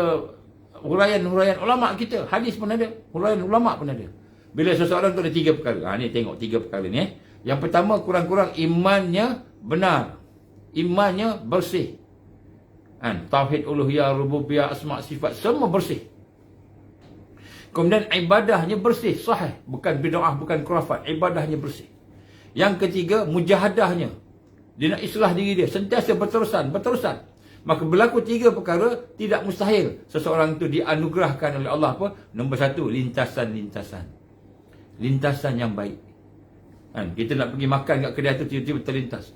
huraian ulama kita. Hadis pun ada, huraian ulama pun ada. Bila seseorang tu ada 3 perkara. Ni tengok 3 perkara ni. Yang pertama, kurang-kurang imannya benar. Imannya bersih. Tauhid uluhiyah, rububiyah, asma' sifat, semua bersih. Kemudian ibadahnya bersih, sahih. Bukan bid'ah, bukan khurafat. Ibadahnya bersih. Yang ketiga, mujahadahnya. Dia nak islah diri dia. Sentiasa berterusan. Maka berlaku 3 perkara, tidak mustahil seseorang itu dianugerahkan oleh Allah apa? Nombor 1, lintasan. Lintasan yang baik. Kan? Kita nak pergi makan kat kedai tu, tiba-tiba terlintas.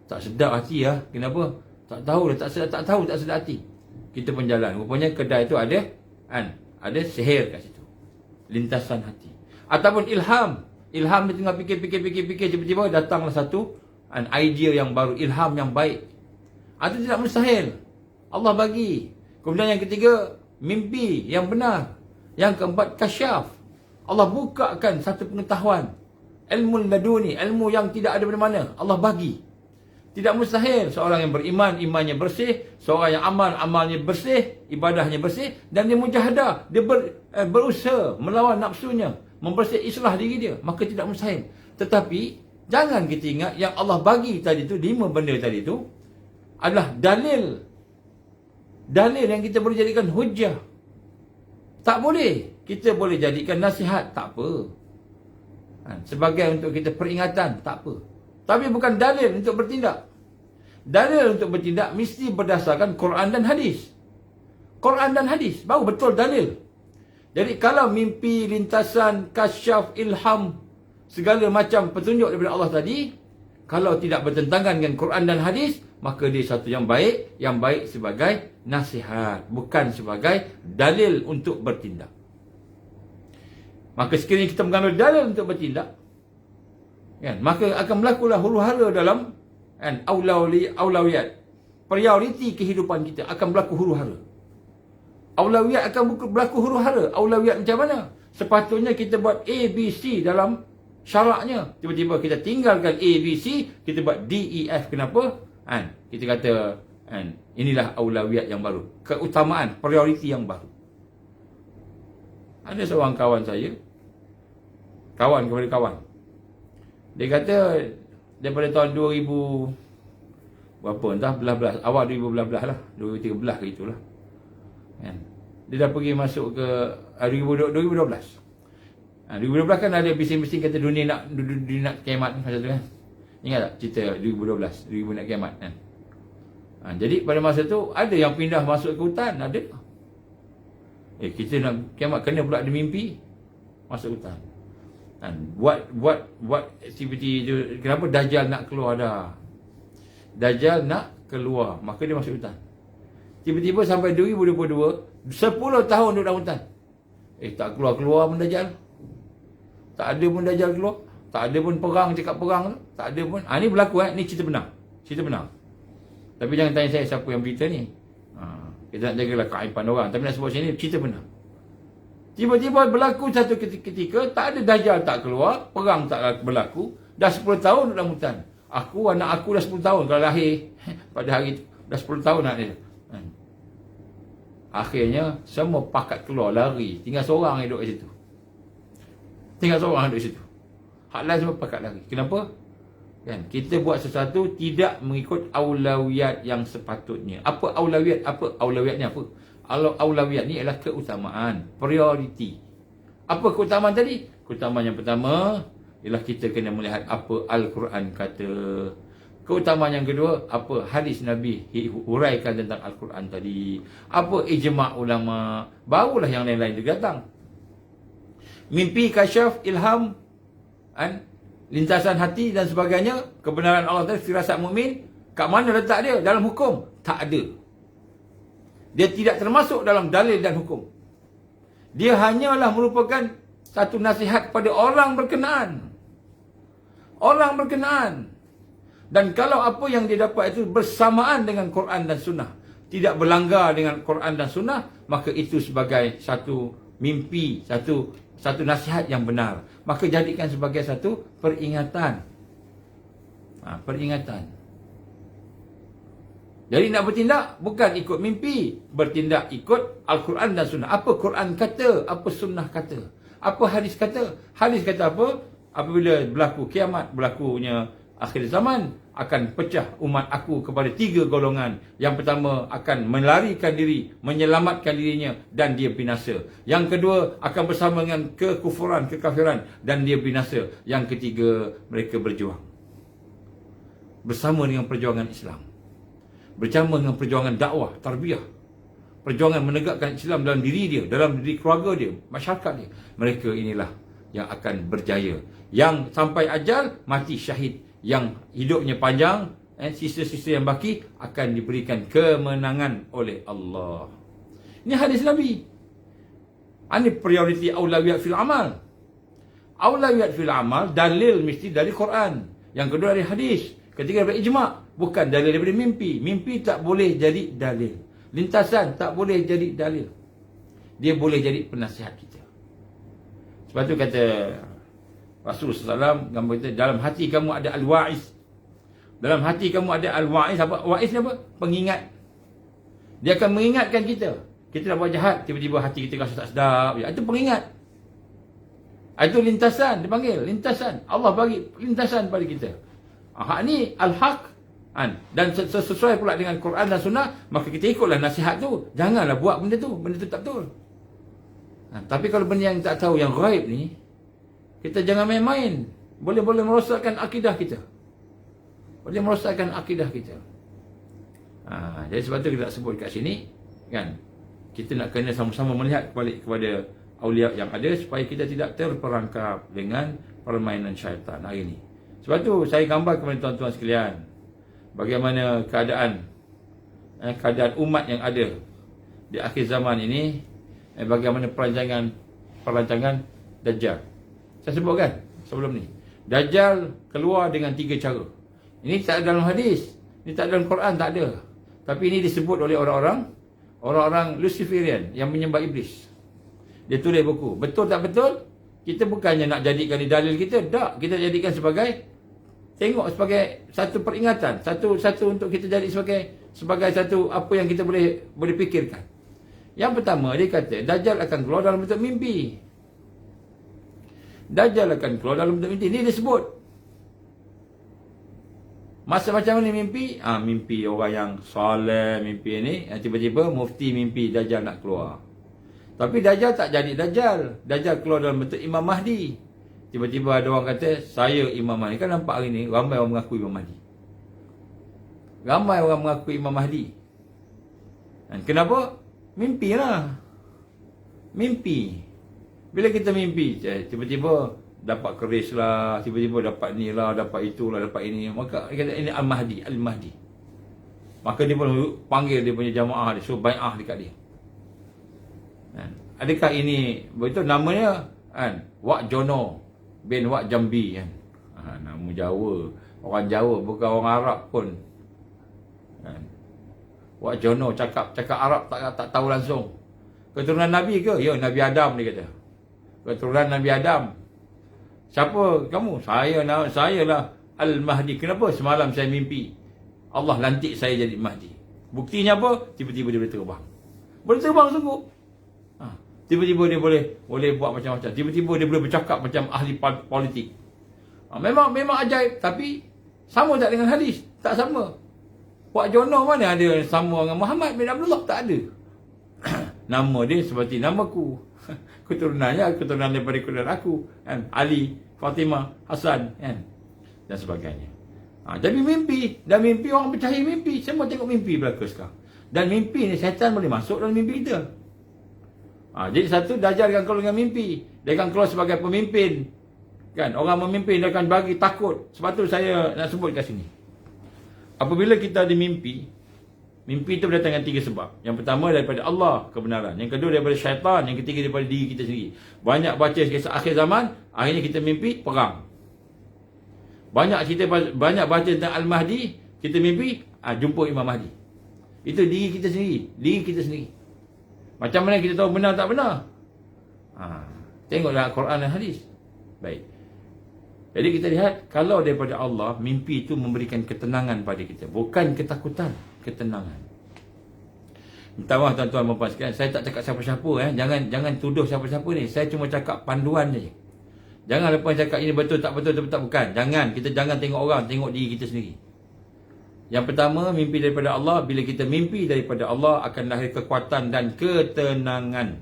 Tak sedap hati lah. Kenapa? Tak tahu tak sedap hati. Kita pun jalan. Rupanya kedai tu ada sihir kat situ. Lintasan hati. Ataupun ilham. Ilham dia tengah fikir, tiba-tiba datanglah satu idea yang baru, ilham yang baik. Itu tidak mustahil. Allah bagi. Kemudian yang ketiga, mimpi yang benar. Yang keempat, kasyaf. Allah bukakan satu pengetahuan. Ilmu laduni, ilmu yang tidak ada mana-mana. Allah bagi. Tidak mustahil seorang yang beriman, imannya bersih. Seorang yang amal, amalnya bersih. Ibadahnya bersih. Dan dia mujahadah. Dia berusaha melawan nafsunya. Membersih islah diri dia. Maka tidak mustahil. Tetapi, jangan kita ingat yang Allah bagi tadi tu, 5 benda tadi tu, adalah dalil yang kita boleh jadikan hujah. Tak boleh. Kita boleh jadikan nasihat, tak apa. Sebagai untuk kita peringatan, tak apa. Tapi bukan dalil untuk bertindak. Dalil untuk bertindak mesti berdasarkan Quran dan hadis. Quran dan hadis baru betul dalil. Jadi kalau mimpi, lintasan, kasyaf, ilham, segala macam petunjuk daripada Allah tadi, kalau tidak bertentangan dengan Quran dan hadis, maka dia satu yang baik sebagai nasihat, bukan sebagai dalil untuk bertindak. Maka sekiranya kita mengambil dalil untuk bertindak, kan, maka akan berlakulah huru-hara dalam aulawiyat. Prioriti kehidupan kita akan berlaku huru-hara. Aulawiyat akan berlaku huru-hara. Aulawiyat macam mana? Sepatutnya kita buat A, B, C dalam syaraknya. Tiba-tiba kita tinggalkan A, B, C, kita buat D, E, F. Kenapa? Kita kata inilah aulawiyat yang baru. Keutamaan, prioriti yang baru. Ada seorang kawan saya, kawan kepada kawan, dia kata daripada tahun 2000 berapa entah belas, awal 2012 lah, 2013 ke itulah, dia dah pergi masuk ke 2012. 2012 kan ada bising-bising kata dunia nak kiamat masa tu kan. Ingat tak cerita 2012, 2000 nak kiamat kan. Jadi pada masa tu ada yang pindah masuk ke hutan, ada. Kita nak kiamat kena pula ada mimpi masuk hutan. Buat aktiviti tu. Kenapa Dajjal nak keluar dah? Dajjal nak keluar, maka dia masuk hutan. Tiba-tiba sampai 2022, 10 tahun duduk dalam hutan. Tak keluar-keluar pun Dajjal. Tak ada pun Dajjal keluar. Tak ada pun perang, cakap perang tu. Tak ada pun. Ni berlaku ni cerita benar. Cerita benar. Tapi jangan tanya saya siapa yang berita ni. Kita nak jagalah keaiban orang. Tapi nak sebut sini, cerita benar. Tiba-tiba berlaku satu ketika, tak ada Dajjal tak keluar, perang tak berlaku. Dah 10 tahun dalam hutan. Anak aku dah 10 tahun kalau lahir pada hari itu. Dah 10 tahun anak dia. Akhirnya, semua pakat keluar, lari. Tinggal seorang yang duduk di situ. Hak lain semua pakat lari. Kenapa? Kita buat sesuatu tidak mengikut aulawiyat yang sepatutnya. Apa aulawiyat? Aulawiyat ni apa? Aulawiyat ni adalah keutamaan, prioriti. Apa keutamaan tadi? Keutamaan yang pertama ialah kita kena melihat apa Al-Quran kata. Keutamaan yang kedua, apa hadis Nabi huraikan tentang Al-Quran tadi. Apa ijma' ulama. Barulah yang lain-lain itu datang. Mimpi, kasyaf, ilham, lintasan hati dan sebagainya, kebenaran Allah tadi, firasat mukmin, kat mana letak dia? Dalam hukum? Tak ada. Dia tidak termasuk dalam dalil dan hukum. Dia hanyalah merupakan satu nasihat kepada orang berkenaan. Orang berkenaan. Dan kalau apa yang dia dapat itu bersamaan dengan Quran dan Sunnah, tidak berlanggar dengan Quran dan Sunnah, maka itu sebagai satu mimpi, satu nasihat yang benar. Maka jadikan sebagai satu peringatan. Peringatan. Jadi nak bertindak bukan ikut mimpi, bertindak ikut Al-Quran dan Sunnah. Apa Quran kata, apa Sunnah kata, apa hadis kata. Hadis kata apa? Apabila berlaku kiamat, berlakunya akhir zaman, akan pecah umat aku kepada 3 golongan. Yang pertama akan melarikan diri, menyelamatkan dirinya dan dia binasa. Yang kedua akan bersama dengan kekufuran, kekafiran dan dia binasa. Yang ketiga, mereka berjuang bersama dengan perjuangan Islam, bersama dengan perjuangan dakwah, tarbiyah, perjuangan menegakkan Islam dalam diri dia, dalam diri keluarga dia, masyarakat dia. Mereka inilah yang akan berjaya, yang sampai ajal mati syahid, yang hidupnya panjang, sisa-sisa yang baki akan diberikan kemenangan oleh Allah. Ini hadis Nabi. Ini prioriti aulawiyat fil amal. Aulawiyat fil amal, dalil mesti dari Quran. Yang kedua dari hadis. Ketiga daripada ijma'. Bukan dalil daripada mimpi. Mimpi tak boleh jadi dalil. Lintasan tak boleh jadi dalil. Dia boleh jadi penasihat kita. Sebab tu kata Rasulullah SAW, gambar kita, dalam hati kamu ada al-wa'iz. Dalam hati kamu ada al-wa'iz. Apa? Wa'iz ni apa? Pengingat. Dia akan mengingatkan kita. Kita nak buat jahat, tiba-tiba hati kita rasa tak sedap. Itu pengingat. Itu lintasan, dipanggil lintasan. Allah bagi lintasan pada kita. Hak ni al-haq. Dan sesuai pula dengan Quran dan Sunnah, maka kita ikutlah nasihat tu. Janganlah buat benda tu tak betul. Tapi kalau benda yang tak tahu, yang ghaib ni, kita jangan main-main. Boleh merosakkan akidah kita. Boleh merosakkan akidah kita. Jadi sebab tu kita nak sebut kat sini, kan, kita nak kena sama-sama melihat balik kepada awliya yang ada, supaya kita tidak terperangkap dengan permainan syaitan hari ini. Sebab tu saya gambar kepada tuan-tuan sekalian, bagaimana keadaan umat yang ada di akhir zaman ini, bagaimana perancangan Dajjal. Saya sebutkan sebelum ni. Dajjal keluar dengan 3 cara. Ini tak ada dalam hadis, ini tak ada dalam Quran, tak ada. Tapi ini disebut oleh orang-orang Luciferian yang menyembah iblis. Dia tulis buku. Betul tak betul? Kita bukannya nak jadikan ini dalil kita, tak. Kita jadikan sebagai, tengok sebagai satu peringatan, satu untuk kita jadi sebagai satu apa yang kita boleh fikirkan. Yang pertama, dia kata Dajjal akan keluar dalam bentuk mimpi. Dajjal akan keluar dalam bentuk mimpi. Ini disebut. Masa macam mana mimpi? Mimpi orang yang soleh, mimpi ni. Tiba-tiba mufti mimpi Dajjal nak keluar. Tapi Dajjal tak jadi Dajjal. Dajjal keluar dalam bentuk Imam Mahdi. Tiba-tiba ada orang kata, saya Imam Mahdi. Kan nampak hari ni, ramai orang mengaku Imam Mahdi. Ramai orang mengaku Imam Mahdi. Dan kenapa? Mimpi lah. Mimpi. Bila kita mimpi, tiba-tiba dapat keris lah, tiba-tiba dapat ni lah, dapat itulah, dapat ini. Maka dia kata ini Al-Mahdi, Al-Mahdi. Maka dia pun panggil dia punya jamaah, dia suruh bai'ah dekat dia. Adakah ini betul namanya? Wak Jono bin Wak Jambi. Nama Jawa. Orang Jawa, bukan orang Arab pun. Wak Jono cakap Arab tak tahu langsung. Keturunan Nabi ke? Ya, Nabi Adam dia kata. Keturunan Nabi Adam. Siapa kamu? Saya lah Al-Mahdi. Kenapa? Semalam saya mimpi Allah lantik saya jadi Mahdi. Buktinya apa? Tiba-tiba dia boleh terbang. Boleh terbang sungguh. Tiba-tiba dia boleh buat macam-macam. Tiba-tiba dia boleh bercakap macam ahli politik. Memang ajaib. Tapi sama tak dengan hadis? Tak sama. Wak Jono mana ada sama dengan Muhammad bin Abdullah? Tak ada. Nama dia seperti namaku. Keturunannya keturunan daripada keturunan aku, kan? Ali, Fatimah, Hasan, kan? Dan sebagainya. Tapi mimpi, dan mimpi orang percaya mimpi, semua tengok mimpi belaka sekarang. Dan mimpi ni syaitan boleh masuk dalam mimpi kita. Jadi satu, Dajjal akan keluar dengan mimpi. Dia akan keluar sebagai pemimpin, kan? Orang memimpin dia akan bagi takut. Sebab tu saya nak sebut kat sini. Apabila kita ada mimpi, mimpi itu berdatang dengan 3 sebab. Yang pertama daripada Allah, kebenaran. Yang kedua daripada syaitan. Yang ketiga daripada diri kita sendiri. Banyak baca kisah akhir zaman, akhirnya kita mimpi perang. Banyak baca tentang Al-Mahdi, kita mimpi jumpa Imam Mahdi. Itu diri kita sendiri. Macam mana kita tahu benar tak benar? Tengoklah Quran dan hadis. Baik. Jadi kita lihat, kalau daripada Allah, mimpi itu memberikan ketenangan pada kita. Bukan ketakutan, ketenangan. Minta maaf tuan-tuan dan puan sekalian, saya tak cakap siapa-siapa. Jangan tuduh siapa-siapa ni. Saya cuma cakap panduan saja. Jangan lepas cakap ini betul tak betul, bukan. Jangan, kita jangan tengok orang, tengok diri kita sendiri. Yang pertama, mimpi daripada Allah. Bila kita mimpi daripada Allah, akan lahir kekuatan dan ketenangan.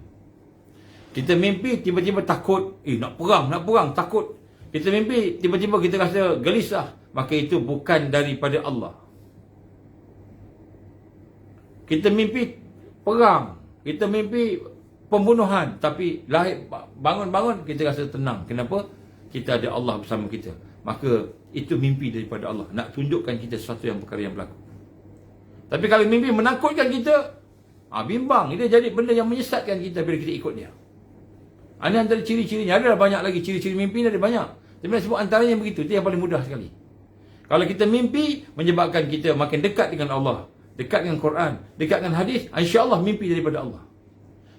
Kita mimpi, tiba-tiba takut. Nak perang, takut. Kita mimpi, tiba-tiba kita rasa gelisah. Maka itu bukan daripada Allah. Kita mimpi perang. Kita mimpi pembunuhan. Tapi lahir, bangun-bangun, kita rasa tenang. Kenapa? Kita ada Allah bersama kita. Maka itu mimpi daripada Allah. Nak tunjukkan kita sesuatu yang perkara yang berlaku. Tapi kalau mimpi menakutkan kita, bimbang. Dia jadi benda yang menyesatkan kita bila kita ikut dia. Ini antara ciri-cirinya. Ada banyak lagi ciri-ciri mimpi, ada banyak. Tapi nak sebut antaranya begitu. Itu yang paling mudah sekali. Kalau kita mimpi, menyebabkan kita makin dekat dengan Allah. Dekat dengan Quran. Dekat dengan hadis. InsyaAllah mimpi daripada Allah.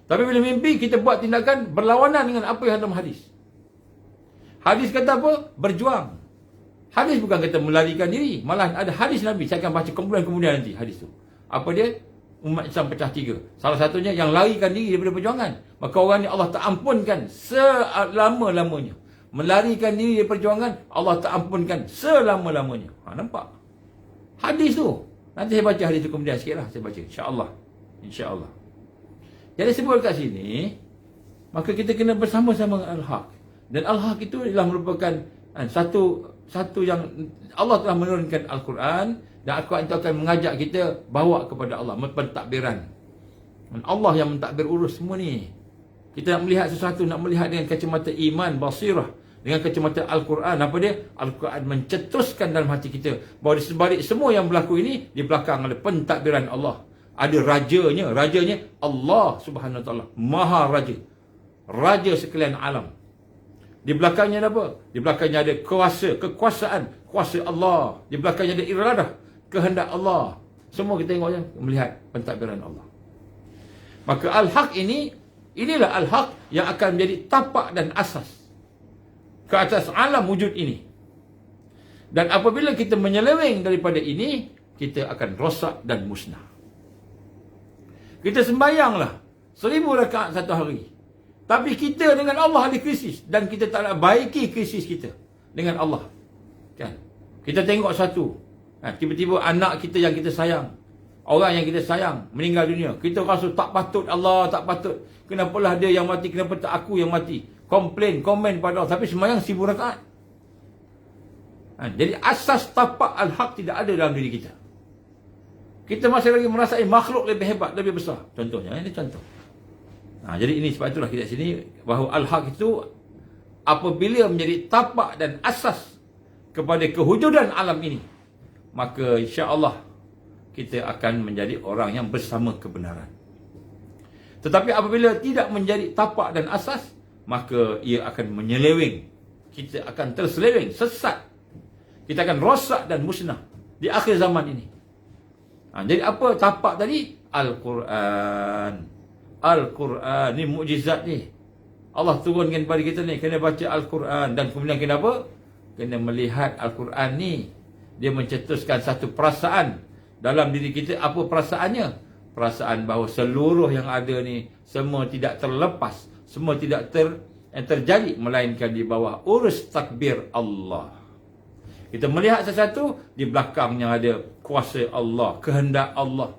Tapi bila mimpi, kita buat tindakan berlawanan dengan apa yang dalam hadis. Hadis kata apa? Berjuang. Hadis bukan kata melarikan diri. Malah ada hadis Nabi. Saya akan baca kemudian nanti hadis tu. Apa dia? Umat Islam pecah 3. Salah satunya yang larikan diri daripada perjuangan. Maka orang ni Allah tak ampunkan selama-lamanya. Melarikan diri dari perjuangan, Allah tak ampunkan selama-lamanya. Nampak? Hadis tu. Nanti saya baca hadis tu kemudian sikit lah. Saya baca. InsyaAllah. InsyaAllah. Jadi sebut kat sini, maka kita kena bersama-sama dengan Al-Haq. Dan Al-Haq itu adalah merupakan satu yang Allah telah menurunkan Al-Quran. Dan Al-Quran itu akan mengajak kita bawa kepada Allah. Pentadbiran. Dan Allah yang mentadbir urus semua ni. Kita nak melihat sesuatu, nak melihat dengan kacamata iman, basirah. Dengan kacamata Al-Quran. Apa dia? Al-Quran mencetuskan dalam hati kita bahawa di sebalik semua yang berlaku ini, di belakang ada pentadbiran Allah. Ada rajanya. Rajanya Allah Subhanahu Wa Taala. Maha Raja. Raja sekalian alam. Di belakangnya ada apa? Di belakangnya ada kuasa, kekuasaan. Kuasa Allah. Di belakangnya ada iradah. Kehendak Allah. Semua kita tengok je, melihat pentadbiran Allah. Maka Al-Haq inilah Al-Haq yang akan menjadi tapak dan asas ke atas alam wujud ini. Dan apabila kita menyeleweng daripada ini, kita akan rosak dan musnah. Kita sembayanglah 1000 rakaat satu hari. Tapi kita dengan Allah ada krisis. Dan kita tak nak baiki krisis kita dengan Allah. Kan? Kita tengok satu. Tiba-tiba anak kita yang kita sayang, orang yang kita sayang meninggal dunia. Kita rasa tak patut, Allah tak patut. Kenapalah dia yang mati, kenapa tak aku yang mati? Komen pada Allah. Tapi sembahyang 1000 rakaat. Jadi asas tapak Al-Haq tidak ada dalam diri kita. Kita masih lagi merasai makhluk lebih hebat, lebih besar. Contohnya, ini contoh. Jadi ini sebab itulah kita sini bahawa Al-Haq itu apabila menjadi tapak dan asas kepada kewujudan alam ini, maka insya-Allah kita akan menjadi orang yang bersama kebenaran. Tetapi apabila tidak menjadi tapak dan asas, maka ia akan menyeleweng. Kita akan terseleweng, sesat. Kita akan rosak dan musnah di akhir zaman ini. Jadi apa tapak tadi? Al-Quran. Al-Quran ni mukjizat ni. Allah turunkan kepada kita ni, kena baca Al-Quran. Dan kemudian kena apa? Kena melihat Al-Quran ni. Dia mencetuskan satu perasaan dalam diri kita. Apa perasaannya? Perasaan bahawa seluruh yang ada ni semua tidak terlepas, semua tidak terjadi, melainkan di bawah urus takbir Allah. Kita melihat sesuatu, di belakangnya ada kuasa Allah, kehendak Allah,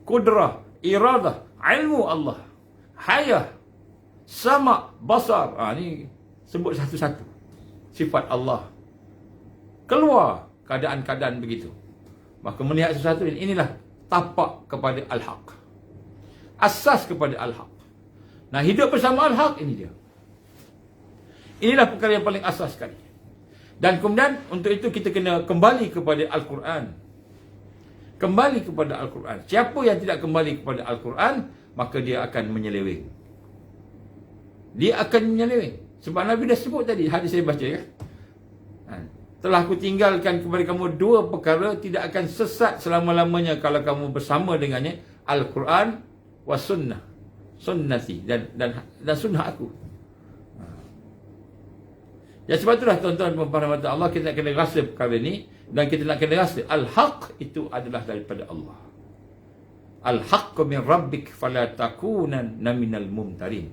kudrah, iradah, ilmu Allah, hayah, sama, basar. Ni sebut satu-satu sifat Allah. Keluar keadaan-keadaan begitu. Maka melihat sesuatu, inilah tapak kepada Al-Haq. Asas kepada Al-Haq. Nah, hidup bersama Al-Haq, ini dia. Inilah perkara yang paling asas sekali. Dan kemudian untuk itu kita kena kembali kepada Al-Quran. Kembali kepada Al-Quran. Siapa yang tidak kembali kepada Al-Quran, maka dia akan menyeleweng. Dia akan menyeleweng. Sebab Nabi dah sebut tadi, hadis saya baca ya. Telah aku tinggalkan kepada kamu 2 perkara, tidak akan sesat selama-lamanya kalau kamu bersama dengannya. Al-Quran wa sunnah. Sunnati dan sunnah aku. Ya, sebab itulah tuan-tuan dan puan-puan Allah, kita nak kena rasa perkara ni. Dan kita nak kena rasa Al-Haq itu adalah daripada Allah. Al-Haqqu min Rabbik fala takunanna minal mumtarin.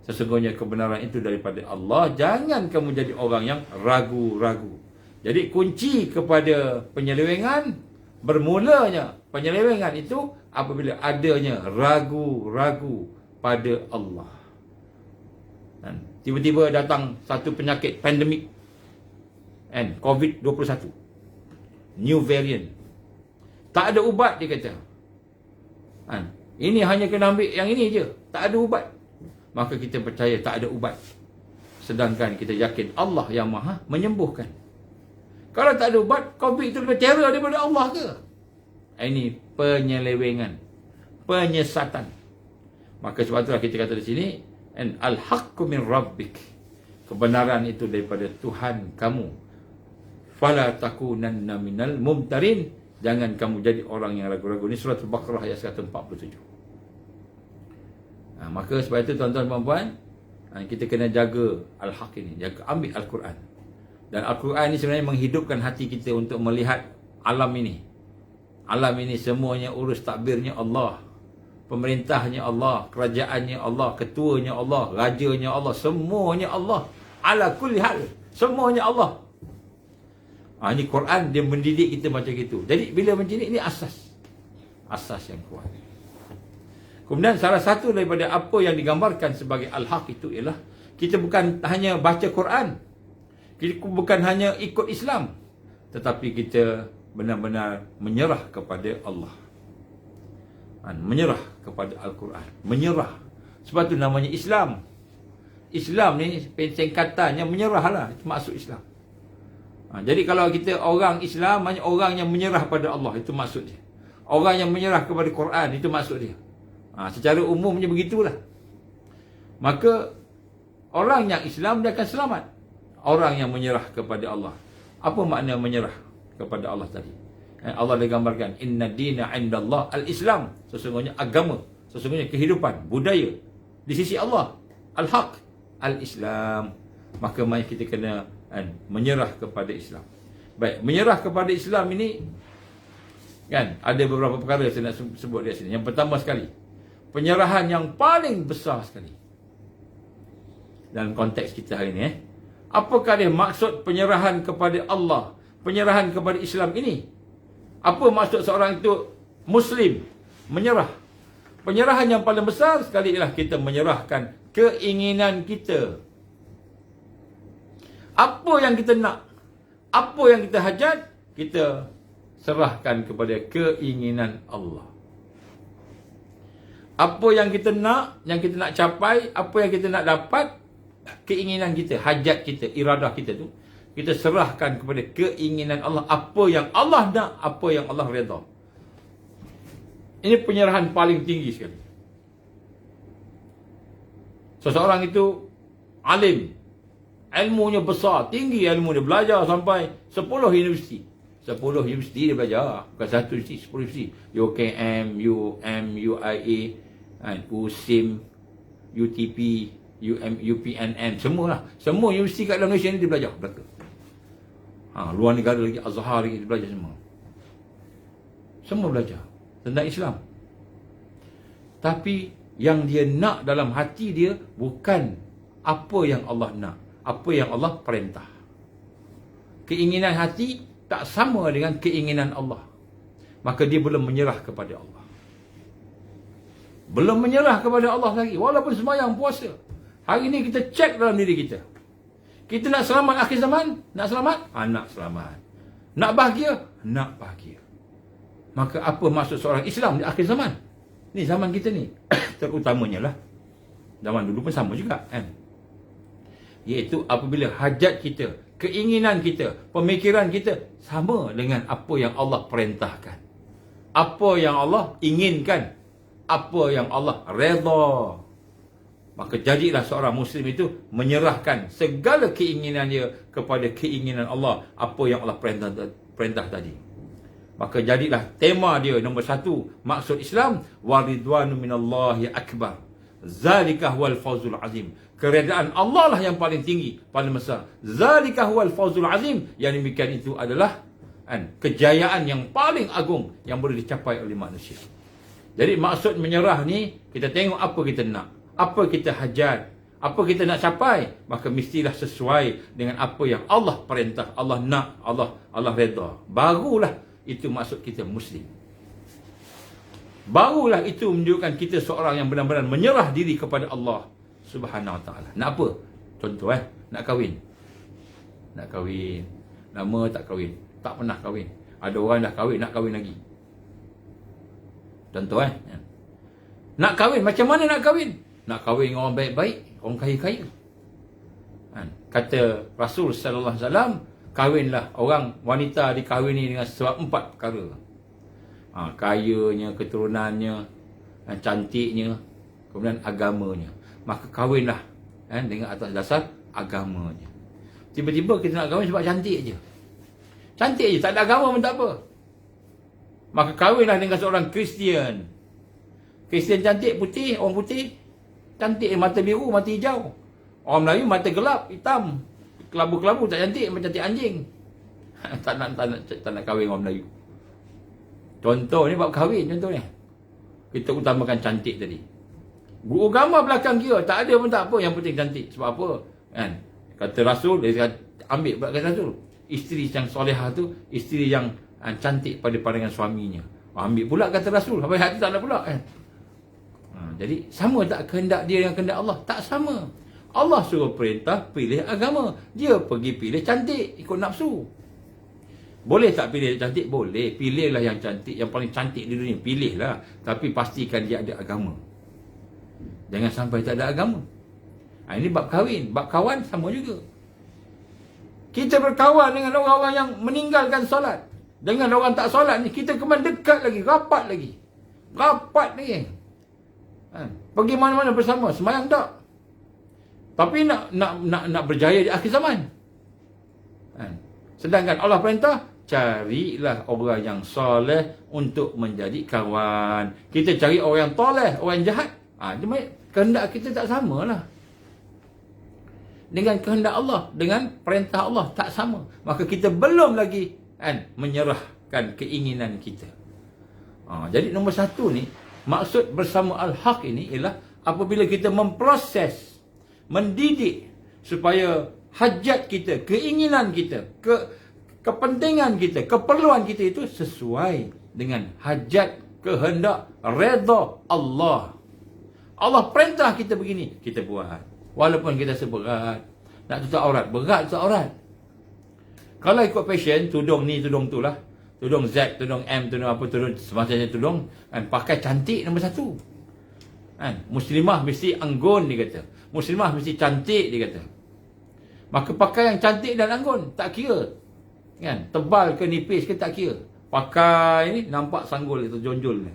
Sesungguhnya kebenaran itu daripada Allah. Jangan kamu jadi orang yang ragu-ragu. Jadi kunci kepada penyelewengan, Bermulanya penyelewengan itu apabila adanya ragu-ragu pada Allah. Dan tiba-tiba datang satu penyakit pandemik, COVID-21, new variant. Tak ada ubat, dia kata. Ini hanya kena ambil yang ini je, tak ada ubat. Maka kita percaya tak ada ubat. Sedangkan kita yakin Allah yang maha menyembuhkan. Kalau tak ada ubat, COVID itu lebih terror daripada Allah ke? Ini penyelewengan, penyesatan. Maka sebab itulah kita kata di sini, al-haqqu min rabbik. Kebenaran itu daripada Tuhan kamu. Fala takunanna minal mumtarin. Jangan kamu jadi orang yang ragu-ragu. Ini surah Al-Baqarah ayat 147. Maka sebab itu tuan-tuan dan puan, kita kena jaga al-haq ini, jaga ambil Al-Quran. Dan Al-Quran ini sebenarnya menghidupkan hati kita untuk melihat alam ini. Alam ini semuanya urus takbirnya Allah, pemerintahnya Allah, kerajaannya Allah, ketuanya Allah, rajanya Allah, semuanya Allah. Ala kulli hal, semuanya Allah. Ini Quran, dia mendidik kita macam itu. Jadi bila macam ini asas yang kuat. Kemudian salah satu daripada apa yang digambarkan sebagai al-haq itu ialah kita bukan hanya baca Quran, kita bukan hanya ikut Islam, tetapi kita benar-benar menyerah kepada Allah. Menyerah kepada Al-Quran, menyerah. Sebab tu namanya Islam. Islam ni singkatannya menyerahlah, itu maksud Islam. Jadi kalau kita orang Islam, maknanya orang yang menyerah pada Allah, itu maksud dia. Orang yang menyerah kepada Quran, itu maksud dia. Secara umumnya begitulah. Maka orang yang Islam dia akan selamat. Orang yang menyerah kepada Allah. Apa makna menyerah kepada Allah tadi? Allah digambarkan, inna dina indallah al-Islam. Sesungguhnya agama, sesungguhnya kehidupan, budaya di sisi Allah, al-haq, al-Islam. Maka mari kita kena menyerah kepada Islam. Baik, menyerah kepada Islam ini ada beberapa perkara saya nak sebut di sini. Yang pertama sekali, penyerahan yang paling besar sekali dalam konteks kita hari ini. Apakah dia maksud penyerahan kepada Allah, penyerahan kepada Islam ini? Apa maksud seorang itu Muslim menyerah? Penyerahan yang paling besar sekali ialah kita menyerahkan keinginan kita. Apa yang kita nak, apa yang kita hajat, kita serahkan kepada keinginan Allah. Apa yang kita nak capai, apa yang kita nak dapat, keinginan kita, hajat kita, iradah kita tu, kita serahkan kepada keinginan Allah. Apa yang Allah nak, apa yang Allah redha. Ini penyerahan paling tinggi sekali. Seseorang itu alim, ilmunya besar, tinggi ilmu dia, belajar sampai 10 universiti. 10 universiti dia belajar, bukan satu universiti, 10 universiti. UKM, UM, UIA, USIM, UTP, UPNN, semualah. Semua universiti kat dalam Malaysia ni dia belajar belaka. Luar negara lagi, Azhar lagi, dia belajar semua. Semua belajar tentang Islam. Tapi yang dia nak dalam hati dia bukan apa yang Allah nak, apa yang Allah perintah. Keinginan hati tak sama dengan keinginan Allah. Maka dia belum menyerah kepada Allah. Belum menyerah kepada Allah lagi, walaupun sembahyang puasa. Hari ini kita cek dalam diri kita. Kita nak selamat akhir zaman? Nak selamat? Nak selamat. Nak bahagia? Nak bahagia. Maka apa maksud seorang Islam di akhir zaman? Ni zaman kita ni. Terutamanya lah. Zaman dulu pun sama juga. Iaitu apabila hajat kita, keinginan kita, pemikiran kita sama dengan apa yang Allah perintahkan. Apa yang Allah inginkan. Apa yang Allah redha. Maka jadilah seorang Muslim itu menyerahkan segala keinginan dia kepada keinginan Allah. Apa yang Allah perintah tadi. Maka jadilah tema dia nombor 1. Maksud Islam, waridwanu minallahi akbar. Zalikah wal fawzul azim. Keredaan Allah lah yang paling tinggi, paling besar. Zalikah wal fawzul azim. Yang demikian itu adalah kejayaan yang paling agung yang boleh dicapai oleh manusia. Jadi maksud menyerah ni, kita tengok apa kita nak, apa kita hajat, apa kita nak capai, maka mestilah sesuai dengan apa yang Allah perintah, Allah nak, Allah redha. Barulah itu maksud kita Muslim. Barulah itu menunjukkan kita seorang yang benar-benar menyerah diri kepada Allah Subhanahu Wa Taala. Nak apa? Contoh nak kahwin. Nak kahwin. Lama tak kahwin. Tak pernah kahwin. Ada orang dah kahwin, nak kahwin lagi. Contoh nak kahwin, macam mana nak kahwin? Nak kahwin dengan orang baik-baik, orang kaya-kaya. Kata Rasul sallallahu alaihi wasallam, kahwinlah, orang wanita dikahwini dengan sebab 4 perkara. Kayanya, keturunannya, cantiknya, kemudian agamanya. Maka kahwinlah dengan atas dasar agamanya. Tiba-tiba kita nak kahwin sebab cantik je. Cantik je, tak ada agama pun tak apa. Maka kahwinlah dengan seorang Kristian. Kristian cantik, putih, orang putih. Cantik, mata biru, mata hijau. Orang Melayu mata gelap, hitam. Kelabu-kelabu tak cantik, macam cantik anjing. tak nak kahwin orang Melayu. Contoh ni bab kahwin contoh ni. Kita utamakan cantik tadi. Guru agama belakang kira, tak ada pun tak apa, yang penting cantik. Sebab apa? Kata Rasul, dia ambil kata Rasul. Isteri yang solehah tu, isteri yang cantik pada pandangan suaminya. Ambil pula kata Rasul, sampai hati tak nak pula jadi sama tak kehendak dia dengan kehendak Allah? Tak sama. Allah suruh perintah pilih agama, dia pergi pilih cantik ikut nafsu. Boleh tak pilih cantik? Boleh. Pilihlah yang cantik, yang paling cantik di dunia, pilihlah. Tapi pastikan dia ada agama. Jangan sampai tak ada agama. Ini bab kahwin. Bab kawan sama juga. Kita berkawan dengan orang-orang yang meninggalkan solat. Dengan orang tak solat ni, kita kembali dekat lagi, rapat lagi. Rapat lagi. Pergi mana-mana bersama, semayang tak. Tapi nak berjaya di akhir zaman. Sedangkan Allah perintah, carilah orang yang soleh untuk menjadi kawan. Kita cari orang yang toleh, orang yang jahat. Kehendak kita tak samalah. Dengan kehendak Allah, dengan perintah Allah tak sama. Maka kita belum lagi menyerahkan keinginan kita. Jadi nombor 1 ni, maksud bersama Al-Haq ini ialah apabila kita memproses, mendidik supaya hajat kita, keinginan kita, kepentingan kita, keperluan kita itu sesuai dengan hajat, kehendak, redha Allah. Allah perintah kita begini, kita buat. Walaupun kita seberat, nak tutup aurat, berat tutup aurat. Kalau ikut fashion, tudung ni, tudung tu lah. Tudung Z, tudung M, tudung apa, tudung semacamnya tudung. Pakai cantik nombor 1. Muslimah mesti anggun, dia kata. Muslimah mesti cantik, dia kata. Maka pakai yang cantik dan anggun, tak kira. Tebal ke nipis ke tak kira. Pakai ni, nampak sanggul itu, jonjol ni.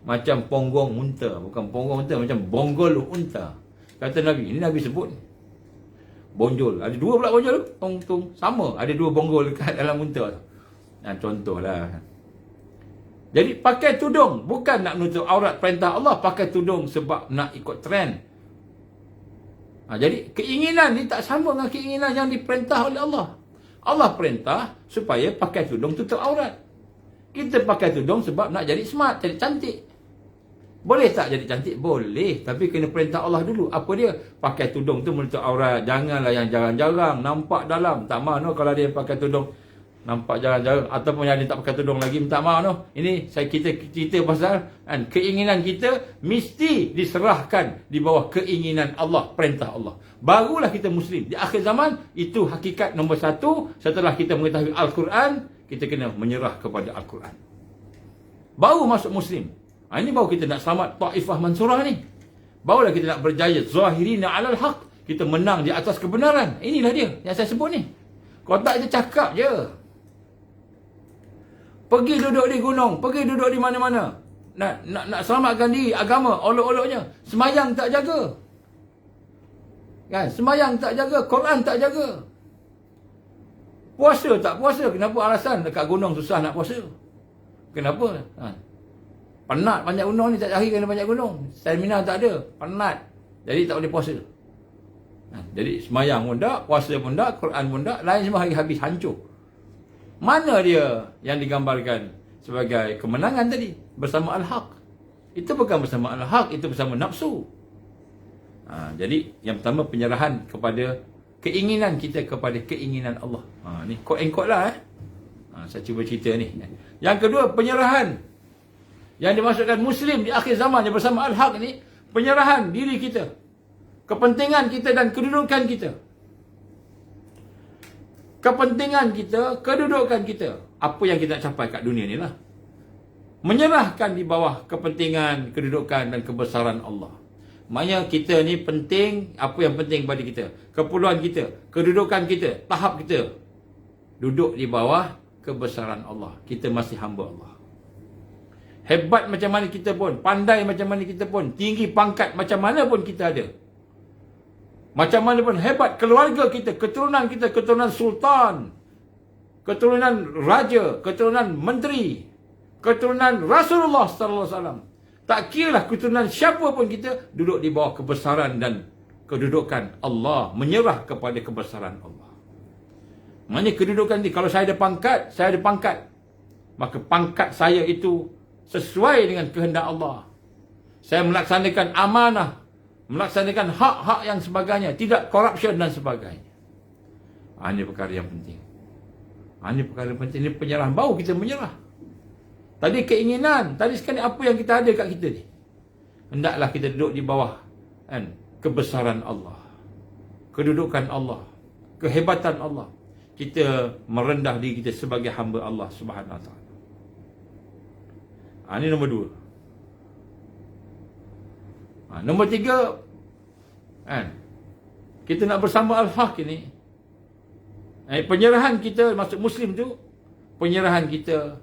Macam ponggong unta. Bukan ponggong unta, macam bonggol unta. Kata Nabi, ini Nabi sebut. Bonjol. Ada 2 pula bonjol. Tung. Sama. Ada 2 bonggol dekat dalam unta tu. Contohlah. Jadi pakai tudung. Bukan nak menutup aurat perintah Allah. Pakai tudung sebab nak ikut trend. Jadi keinginan ni tak sama dengan keinginan yang diperintah oleh Allah. Allah perintah supaya pakai tudung tutup aurat. Kita pakai tudung sebab nak jadi smart, jadi cantik. Boleh tak jadi cantik? Boleh. Tapi kena perintah Allah dulu. Apa dia? Pakai tudung tu menutup aurat. Janganlah yang jarang-jarang. Nampak dalam. Tak mahu kalau dia pakai tudung. Nampak jarang-jarang. Ataupun yang dia tak pakai tudung lagi. Tak mahu. Ini kita cerita pasal keinginan kita mesti diserahkan di bawah keinginan Allah. Perintah Allah. Barulah kita Muslim. Di akhir zaman, itu hakikat nombor 1. Setelah kita mengetahui Al-Quran, kita kena menyerah kepada Al-Quran. Baru masuk Muslim. Ini baru kita nak selamat Taifah Mansurah ni. Barulah kita nak berjaya zahirina alal haq. Kita menang di atas kebenaran. Inilah dia yang saya sebut ni. Kau tak je cakap je. Pergi duduk di gunung, pergi duduk di mana-mana. Nak selamatkan diri agama, olok-oloknya. Semayang tak jaga. Semayang tak jaga, Quran tak jaga. Puasa tak puasa. Kenapa alasan dekat gunung susah nak puasa? Kenapa? Penat banyak gunung ni, tak hari kena banyak gunung. Stamina tak ada, penat. Jadi tak boleh puasa. Jadi semayang pun tak, puasa pun tak, Quran pun tak, lain semua hari habis hancur. Mana dia yang digambarkan sebagai kemenangan tadi? Bersama Al-Haq. Itu bukan bersama Al-Haq, itu bersama nafsu. Jadi yang pertama penyerahan kepada keinginan kita kepada keinginan Allah. Ni quote and quote lah. Saya cuba cerita ni. Yang kedua, penyerahan. Yang dimaksudkan Muslim di akhir zaman yang bersama Al-Haq ni, penyerahan diri kita, kepentingan kita dan kedudukan kita. Kepentingan kita, kedudukan kita. Apa yang kita nak capai kat dunia ni lah. Menyerahkan di bawah kepentingan, kedudukan dan kebesaran Allah. Maknanya kita ni penting, apa yang penting bagi kita. Keperluan kita, kedudukan kita, tahap kita. Duduk di bawah kebesaran Allah. Kita masih hamba Allah. Hebat macam mana kita pun, pandai macam mana kita pun, tinggi pangkat macam mana pun kita ada. Macam mana pun hebat keluarga kita, keturunan sultan, keturunan raja, keturunan menteri, keturunan Rasulullah sallallahu alaihi wasallam. Tak kiralah keturunan siapa pun kita, duduk di bawah kebesaran dan kedudukan Allah, menyerah kepada kebesaran Allah. Maknanya kedudukan ni, kalau saya ada pangkat, maka pangkat saya itu sesuai dengan kehendak Allah. Saya melaksanakan amanah, melaksanakan hak-hak yang sebagainya, tidak corruption dan sebagainya. Ini perkara yang penting. Ini perkara yang penting. Ini penyerahan. Baru kita menyerah. Tadi keinginan, tadi sekali apa yang kita ada kat kita ni. Hendaklah kita duduk di bawah kebesaran Allah, kedudukan Allah, kehebatan Allah. Kita merendah diri kita sebagai hamba Allah Subhanahu Wa Taala. Ini nombor 2. Nombor 3, kita nak bersama Al-Haq ini. Penyerahan kita, maksud Muslim tu, penyerahan kita,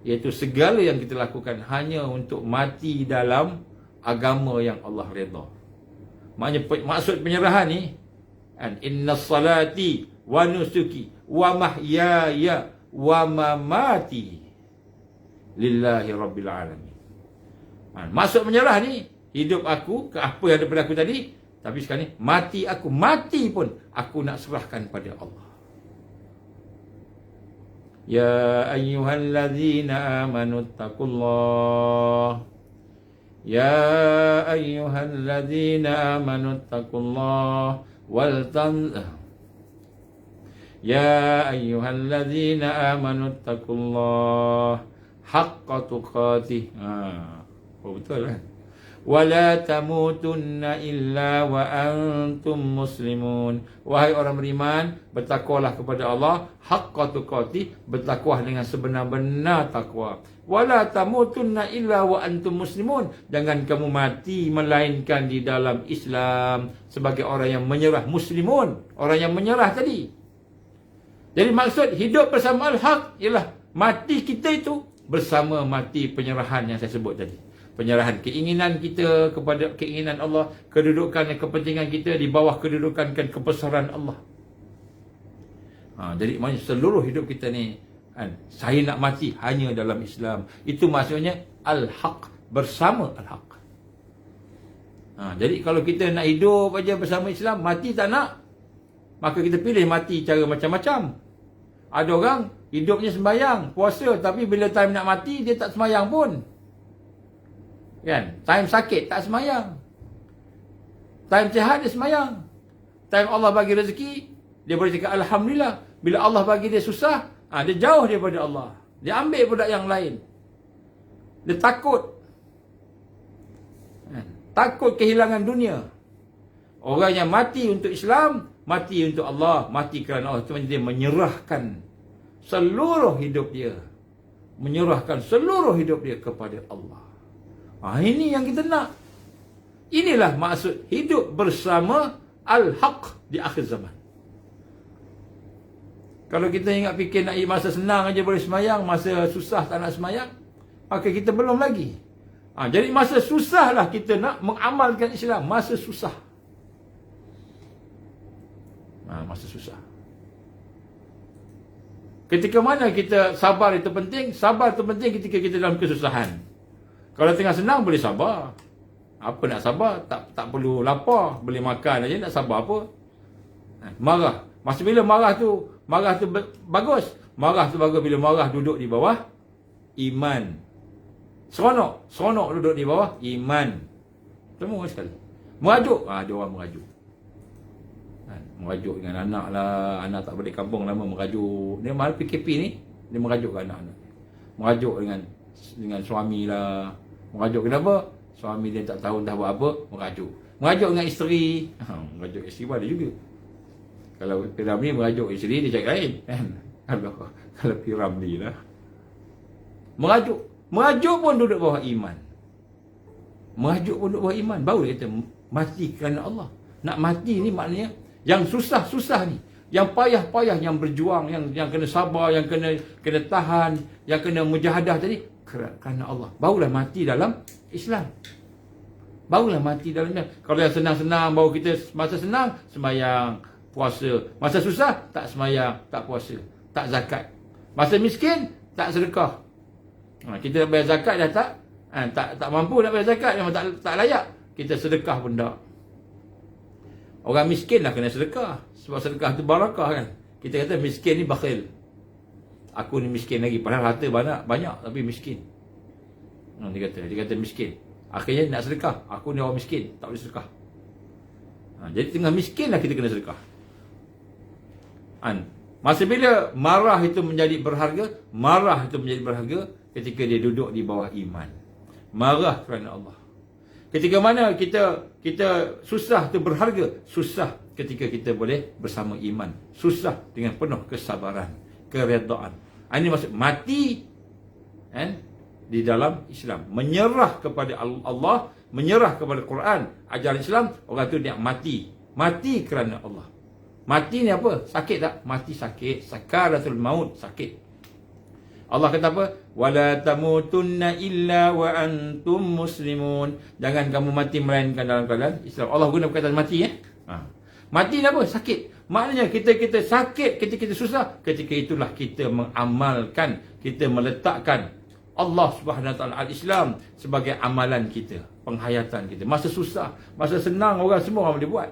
iaitu segala yang kita lakukan hanya untuk mati dalam agama yang Allah redha. Maknanya maksud penyerahan ni, inna salati wa nusuki wa mahyaya wa mamati lillahi rabbil alamin. Maksud menyerah ni, hidup aku ke apa yang ada pada aku tadi, tapi sekarang ni mati aku, mati pun aku nak serahkan pada Allah. Ya ayyuhallazina amanu taqullah. Ya ayyuhallazina amanu taqullah wal Ya ayyuhallazina amanu taqullah haqqa tuqatih. Betul kan? Wala tamutunna illa wa antum muslimun. Wahai orang beriman, bertakwalah kepada Allah haqqa tuqatih, bertakwa dengan sebenar-benar takwa. Wala tamutunna illa wa antum muslimun. Jangan kamu mati melainkan di dalam Islam sebagai orang yang menyerah, muslimun, orang yang menyerah tadi. Jadi maksud hidup bersama Al-Haq ialah mati kita itu bersama mati penyerahan yang saya sebut tadi. Penyerahan keinginan kita kepada keinginan Allah, kedudukan dan kepentingan kita di bawah kedudukan dan kebesaran Allah. Jadi maksudnya seluruh hidup kita ni, saya nak mati hanya dalam Islam. Itu maksudnya Al-Haq, bersama Al-Haq. Jadi kalau kita nak hidup aja bersama Islam, mati tak nak, maka kita pilih mati cara macam-macam. Ada orang hidupnya sembahyang, puasa, tapi bila time nak mati dia tak sembahyang pun. Kan? Time sakit tak sembahyang. Time sihat dia sembahyang. Time Allah bagi rezeki, dia boleh cakap alhamdulillah. Bila Allah bagi dia susah, dia jauh daripada Allah. Dia ambil budak yang lain. Dia takut. Takut kehilangan dunia. Orang yang mati untuk Islam, mati untuk Allah, mati kerana Allah. Itu dia menyerahkan seluruh hidup dia. Menyerahkan seluruh hidup dia kepada Allah. Ini yang kita nak. Inilah maksud hidup bersama Al-Haq di akhir zaman. Kalau kita ingat fikir nak masa senang aja boleh semayang, masa susah tak nak semayang, maka kita belum lagi. Jadi masa susahlah kita nak mengamalkan Islam. Masa susah. Masa susah. Ketika mana kita sabar itu penting? Sabar itu penting ketika kita dalam kesusahan. Kalau tengah senang boleh sabar. Apa nak sabar? Tak perlu lapar, boleh makan aja, nak sabar apa? Marah. Masa bila marah tu bagus. Marah tu bagus bila marah duduk di bawah iman. Seronok duduk di bawah iman. Semua sekali. Merajuk, ada orang merajuk. Merajuk dengan anak lah, anak tak balik kampung lama merajuk. Dia mahal PKP ni, Dia merajuk ke anak-anak. Merajuk dengan suami lah. Merajuk kenapa? Suami dia tak tahu dah buat apa, merajuk. Merajuk dengan isteri. Merajuk isteri pun ada juga. Kalau Piramli merajuk isteri, dia cakap lain. Kan? Kalau Piramli lah. Merajuk. Merajuk pun duduk bawah iman. Merajuk pun duduk bawah iman. Baru dia kata, mati kerana Allah. Nak mati ni maknanya, yang susah-susah ni, yang payah-payah, yang berjuang, yang kena sabar, yang kena tahan, yang kena mujahadah tadi, kerana Allah. Barulah mati dalam Islam. Barulah mati dalam Islam. Kalau yang senang-senang, baru kita masa senang, sembahyang, puasa. Masa susah, tak sembahyang, tak puasa, tak zakat. Masa miskin, tak sedekah. Kita nak bayar zakat dah tak mampu nak bayar zakat, memang tak layak. Kita sedekah pun tak. Orang miskin lah kena sedekah. Sebab sedekah tu barakah kan. Kita kata miskin ni bakhil. Aku ni miskin lagi. Padahal harta banyak tapi miskin. Dia kata miskin. Akhirnya nak sedekah. Aku ni orang miskin, tak boleh sedekah. Jadi tengah miskin lah kita kena sedekah. Masa bila marah itu menjadi berharga, marah itu menjadi berharga ketika dia duduk di bawah iman. Marah kerana Allah. Ketika mana kita susah tu berharga, susah ketika kita boleh bersama iman. Susah dengan penuh kesabaran, keredaan. Ini maksud mati di dalam Islam. Menyerah kepada Allah, menyerah kepada Quran, ajaran Islam, orang tu dia mati. Mati kerana Allah. Mati ni apa? Sakit tak? Mati sakit. Sakaratul maut, sakit. Allah kata apa? Wala tamutunna illa wa antum muslimun. Jangan kamu mati melainkan dalam keadaan Islam. Allah guna perkataan mati Mati ni apa? Sakit. Maknanya kita sakit, ketika kita susah, ketika itulah kita mengamalkan, kita meletakkan Allah Subhanahu Wa Taala al-Islam sebagai amalan kita, penghayatan kita. Masa susah, masa senang orang semua orang boleh buat.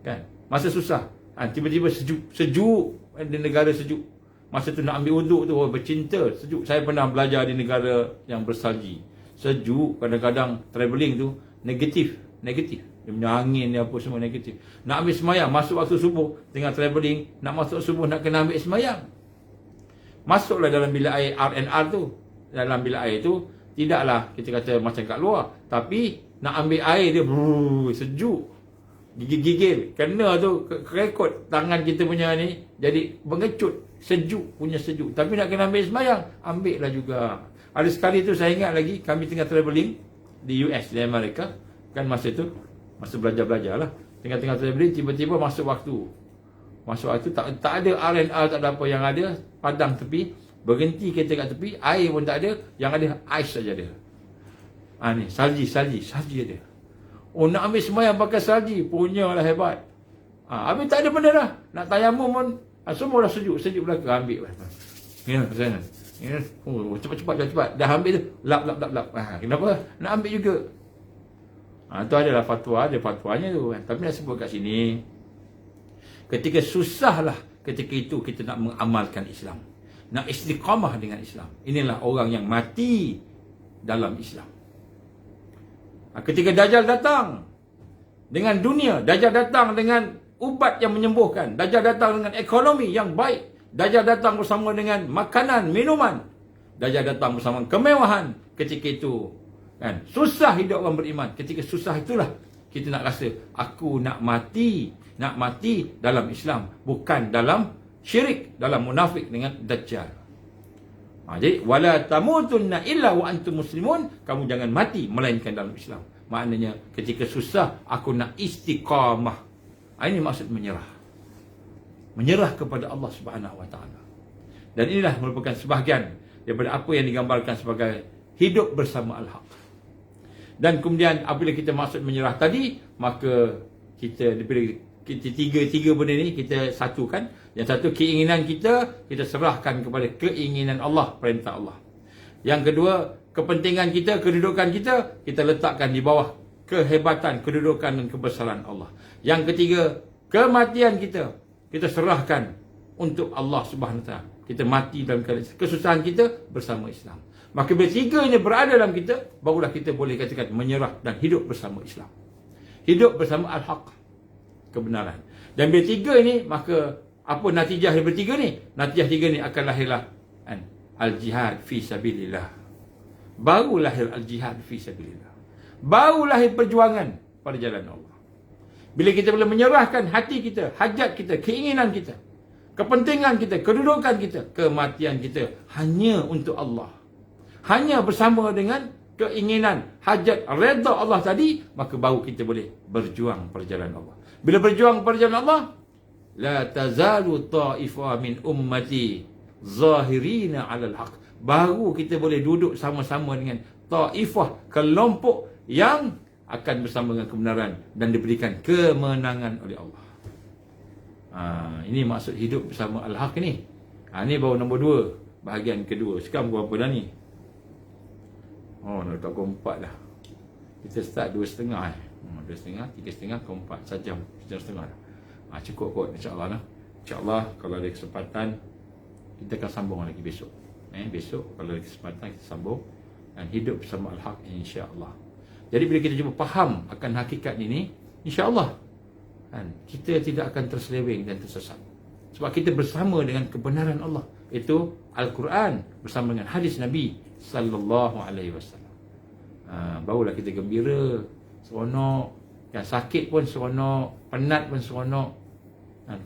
Kan? Masa susah, tiba-tiba sejuk di negara sejuk. Masa tu nak ambil uduk tu, bercinta, sejuk. Saya pernah belajar di negara yang bersalji. Sejuk, kadang-kadang travelling tu negatif. Dia punya angin, dia apa semua negatif. Nak ambil semayang, masuk waktu subuh, tengah travelling, nak masuk subuh, nak kena ambil semayang. Masuklah dalam bilik air R&R tu. Dalam bilik air tu, tidaklah kita kata macam kat luar. Tapi, nak ambil air dia, sejuk. Gigil-gigil. Kena tu, kerekot tangan kita punya ni, jadi mengecut. Sejuk, punya sejuk. Tapi nak kena ambil semayang, ambil lah juga. Ada sekali tu saya ingat lagi, kami tengah travelling di US, di Amerika. Kan masa tu, masa belajar-belajar lah. Tengah-tengah travelling, tiba-tiba masuk waktu. Masuk waktu, tak ada R&R, tak ada apa. Yang ada, padang tepi. Berhenti kereta kat tepi, air pun tak ada. Yang ada, ais saja ada. Ni, salji ada. Oh, nak ambil semayang pakai salji, punyalah hebat. Habis tak ada benda dah. Nak tayamum pun, semua dah sejuk belakang, ambil. Sana. Cepat. Dah ambil tu, lap. Kenapa? Nak ambil juga. Tu adalah fatwa, ada fatwanya tu. Tapi nak sebut kat sini, ketika susahlah, ketika itu kita nak mengamalkan Islam. Nak istiqamah dengan Islam. Inilah orang yang mati dalam Islam. Ketika Dajjal datang dengan dunia, Dajjal datang dengan ubat yang menyembuhkan, Dajjal datang dengan ekonomi yang baik, Dajjal datang bersama dengan makanan, minuman, Dajjal datang bersama kemewahan. Ketika itu kan, susah hidup orang beriman. Ketika susah itulah kita nak rasa, aku nak mati dalam Islam, bukan dalam syirik, dalam munafik dengan Dajjal. Jadi wala tamutunna illa wa antum muslimun, kamu jangan mati melainkan dalam Islam. Maknanya ketika susah aku nak istiqamah. Ini maksud menyerah. Menyerah kepada Allah Subhanahu Wa Taala. Dan inilah merupakan sebahagian daripada apa yang digambarkan sebagai hidup bersama Al-Haq. Dan kemudian apabila kita maksud menyerah tadi, maka kita tiga benda ni kita satukan. Yang satu, keinginan kita serahkan kepada keinginan Allah, perintah Allah. Yang kedua, kepentingan kita, kedudukan kita letakkan di bawah kehebatan, kedudukan dan kebesaran Allah. Yang ketiga, kematian kita serahkan untuk Allah Subhanahu Wa Taala. Kita mati dalam kesusahan kita bersama Islam. Maka bila tiga ini berada dalam kita, barulah kita boleh katakan menyerah dan hidup bersama Islam. Hidup bersama Al-Haq, kebenaran. Dan bila tiga ini, maka Apa natijah yang bertiga ni? Natijah tiga ni akan lahirlah al-jihad fi sabilillah. Baru lahir al-jihad fi sabilillah. Baru lahir perjuangan pada jalan Allah. Bila kita boleh menyerahkan hati kita, hajat kita, keinginan kita, kepentingan kita, kedudukan kita, kematian kita hanya untuk Allah, hanya bersama dengan keinginan, hajat, redha Allah tadi, maka baru kita boleh berjuang perjalanan Allah. Bila berjuang perjalanan Allah, la tazalu ta'ifa min ummati zahirina 'alal haq. Baru kita boleh duduk sama-sama dengan taifah, kelompok yang akan bersama dengan kebenaran dan diberikan kemenangan oleh Allah. Ini maksud hidup bersama Al-Haq ni. Ini baru nombor 2, bahagian kedua. Sekarang berapa dah ni? Nak tak keempat dah. Kita start 2.5 2.5, 3.5, keempat. 1 jam, 1.5 dah. Cukup kot insyaAllah lah. InsyaAllah kalau ada kesempatan kita akan sambung lagi besok. Besok kalau ada kesempatan kita sambung dan hidup bersama Al-Haq insyaAllah. Jadi bila kita cuba faham akan hakikat ini, insyaAllah kita tidak akan terseleweng dan tersesat. Sebab kita bersama dengan kebenaran Allah, itu Al-Quran bersama dengan hadis Nabi sallallahu alaihi wasallam. Barulah kita gembira, seronok, yang sakit pun seronok, penat pun seronok.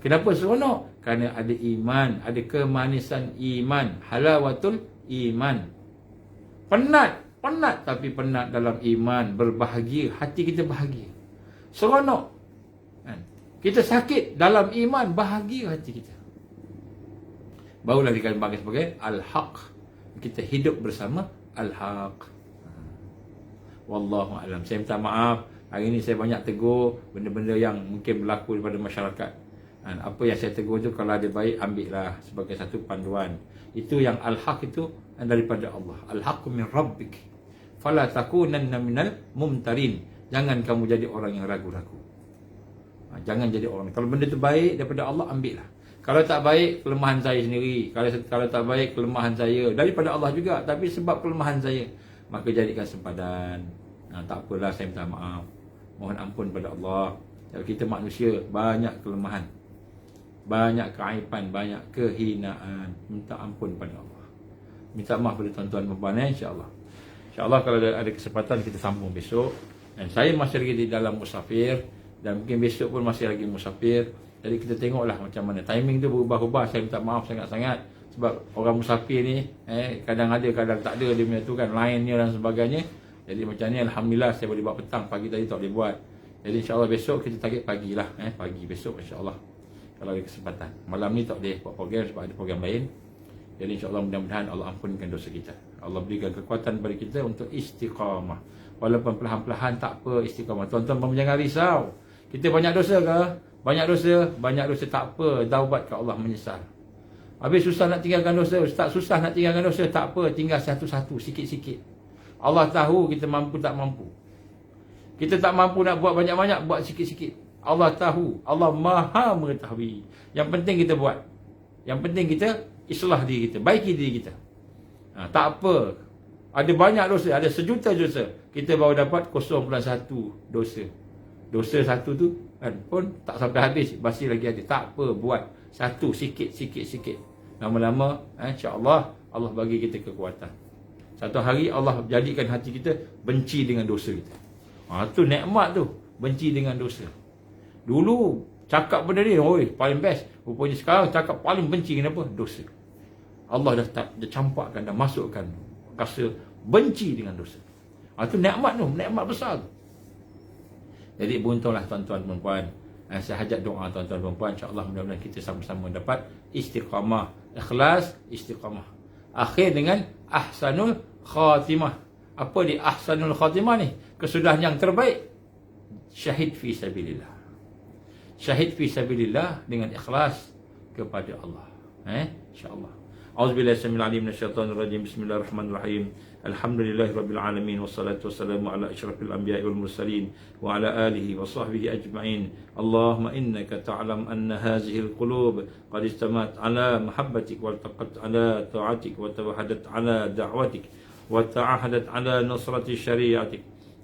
Kenapa seronok? Kerana ada iman, ada kemanisan iman, halawatul iman. Penat tapi penat dalam iman, berbahagia, hati kita bahagia, seronok. Kita sakit dalam iman, bahagia hati kita. Barulah dikatakan sebagai Al-Haq. Kita hidup bersama Al-Haq. Wallahu a'lam. Saya minta maaf, hari ini saya banyak tegur benda-benda yang mungkin berlaku daripada masyarakat. Apa yang saya tegur tu kalau ada baik, ambillah sebagai satu panduan. Itu yang Al-Haq itu daripada Allah. Al-Haqqu min Rabbik fala takunanna minal mumtarin. Jangan kamu jadi orang yang ragu-ragu. Jangan jadi orang. Kalau benda tu baik daripada Allah, ambillah. Kalau tak baik, kelemahan saya sendiri. Kalau tak baik, kelemahan saya daripada Allah juga, tapi sebab kelemahan saya, maka jadikan sempadan. Tak apalah, saya minta maaf, mohon ampun pada Allah. Kalau kita manusia, banyak kelemahan, banyak keaiban, banyak kehinaan. Minta ampun pada Allah. Minta maaf pada tuan-tuan dan puan, insya-Allah. InsyaAllah kalau ada kesempatan kita sambung besok. Dan saya masih lagi di dalam musafir, dan mungkin besok pun masih lagi musafir. Jadi kita tengoklah macam mana. Timing tu berubah-ubah. Saya minta maaf sangat-sangat. Sebab orang musafir ni kadang ada, kadang tak ada. Dia punya tu kan, lainnya dan sebagainya. Jadi macam ni Alhamdulillah saya boleh buat petang. Pagi tadi tak boleh buat. Jadi insyaAllah besok kita target pagi lah. Pagi besok insyaAllah, kalau ada kesempatan. Malam ni tak boleh buat program sebab ada program lain. Jadi insyaAllah mudah-mudahan Allah ampunkan dosa kita. Allah berikan kekuatan kepada kita untuk istiqamah. Walaupun perlahan-lahan tak apa, istiqamah. Tuan-tuan jangan risau. Kita banyak dosa ke? Banyak dosa tak apa. Taubat ke Allah, menyesal. Habis susah nak tinggalkan dosa. Ustaz, susah nak tinggalkan dosa. Tak apa, tinggal satu-satu, sikit-sikit. Allah tahu kita mampu tak mampu. Kita tak mampu nak buat banyak-banyak, buat sikit-sikit. Allah tahu. Allah Maha mengetahui. Yang penting kita buat. Yang penting kita islah diri kita, baiki diri kita. Tak apa. Ada banyak dosa, ada sejuta dosa. Kita baru dapat 0.1 dosa. Dosa satu tu pun tak sampai habis, masih lagi ada. Tak apa, buat satu, sikit. Lama-lama insya-Allah Allah bagi kita kekuatan. Satu hari Allah jadikan hati kita benci dengan dosa kita. Tu nikmat tu, benci dengan dosa. Dulu cakap benda ni, paling best. Rupanya sekarang cakap paling benci, kenapa? Dosa. Allah dah campakkan, dah masukkan rasa benci dengan dosa. Itu nikmat tu, nikmat besar tu. Jadi beruntunglah tuan-tuan dan puan. Saya hajat doa tuan-tuan dan puan, insya-Allah mudah-mudahan kita sama-sama dapat istiqamah, ikhlas, istiqamah. Akhir dengan ahsanul khatimah. Apa di ahsanul khatimah ni? Kesudahan yang terbaik. Syahid fi sabilillah. Syahid fi sabilillah dengan ikhlas kepada Allah. Insya-Allah. Auzubillahi samil alim minasyaitonir rajim. Bismillahirrahmanirrahim. Alhamdulillahirabbil alamin wassalatu wassalamu ala asyrafil anbiya'i wal mursalin wa ala alihi wa sahbihi ajma'in. Allahumma innaka ta'lam anna hadhihi alqulub qad istamat ala mahabbatik wa taqat ala ta'atik wa tawahadat ala da'watik wa ta'ahadat ala nusrati syariatik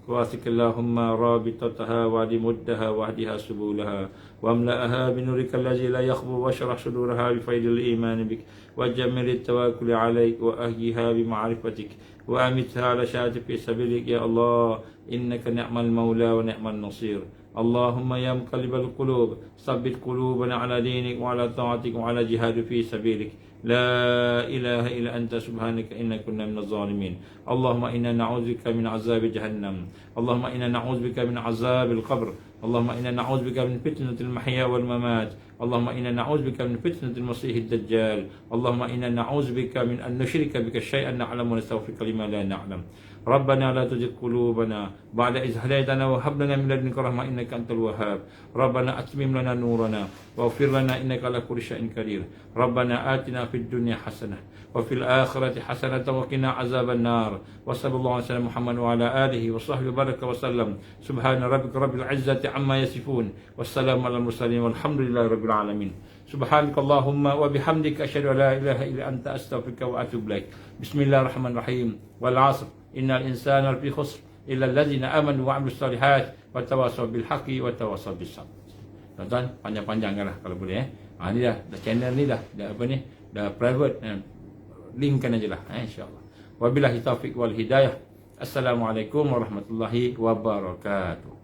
واسق اللهم رابطتها ولمدها واهدها سبولها واملأها بنورك الذي لا يخبو واشرح صدورها بفيض الإيمان بك وجمل التواكل عليك وأهيها بمعرفتك وأمتها على شهادة في سبيلك يا الله إنك نعم المولى ونعم النصير. اللهم يا مقلب القلوب ثبت قلوبنا على دينك وعلى طاعتك وعلى جهاد في سبيلك. لا إله إلا أنت سبحانك إنا كنا من الظالمين. اللهم إنا نعوذ بك من عذاب جهنم. اللهم إنا نعوذ بك من عذاب القبر. اللهم إنا نعوذ بك من فتنة المحيا والممات. اللهم إنا نعوذ بك من فتنة المسيح الدجال. اللهم إنا نعوذ بك من أن نشرك بك شيئا نعلم ونستغفرك لما لا نعلم. ربنا لا تزغ قلوبنا بعد إذ هديتنا وهب لنا من لدنك رحمة إنك أنت الوهاب. ربنا أتمم لنا نورنا واغفر لنا إنك على كل شيء قدير. ربنا آتنا في الدنيا حسنة وفي الآخرة حسنة وقنا عذاب النار. وصلى الله على سيدنا محمد وعلى آله وصحبه وبارك وسلم. سبحان ربك رب العزة عما يصفون والسلام على المرسلين والحمد لله رب العالمين. سبحانك اللهم وبحمدك أشهد أن لا إله إلا أنت أستغفرك وأتوب إليك. بسم الله الرحمن الرحيم. والعصر إن الإنسان لفي خسر إلا الذين آمنوا وعملوا الصالحات وتواصوا بالحق وتواصوا بالصبر. Tuan-tuan, panjang-panjangkanlah kalau boleh. Ni dah channel ni dah apa ni? Dah private. Linkkan aja lah insya-Allah. Wabillahi taufiq wal hidayah. Assalamualaikum warahmatullahi wabarakatuh.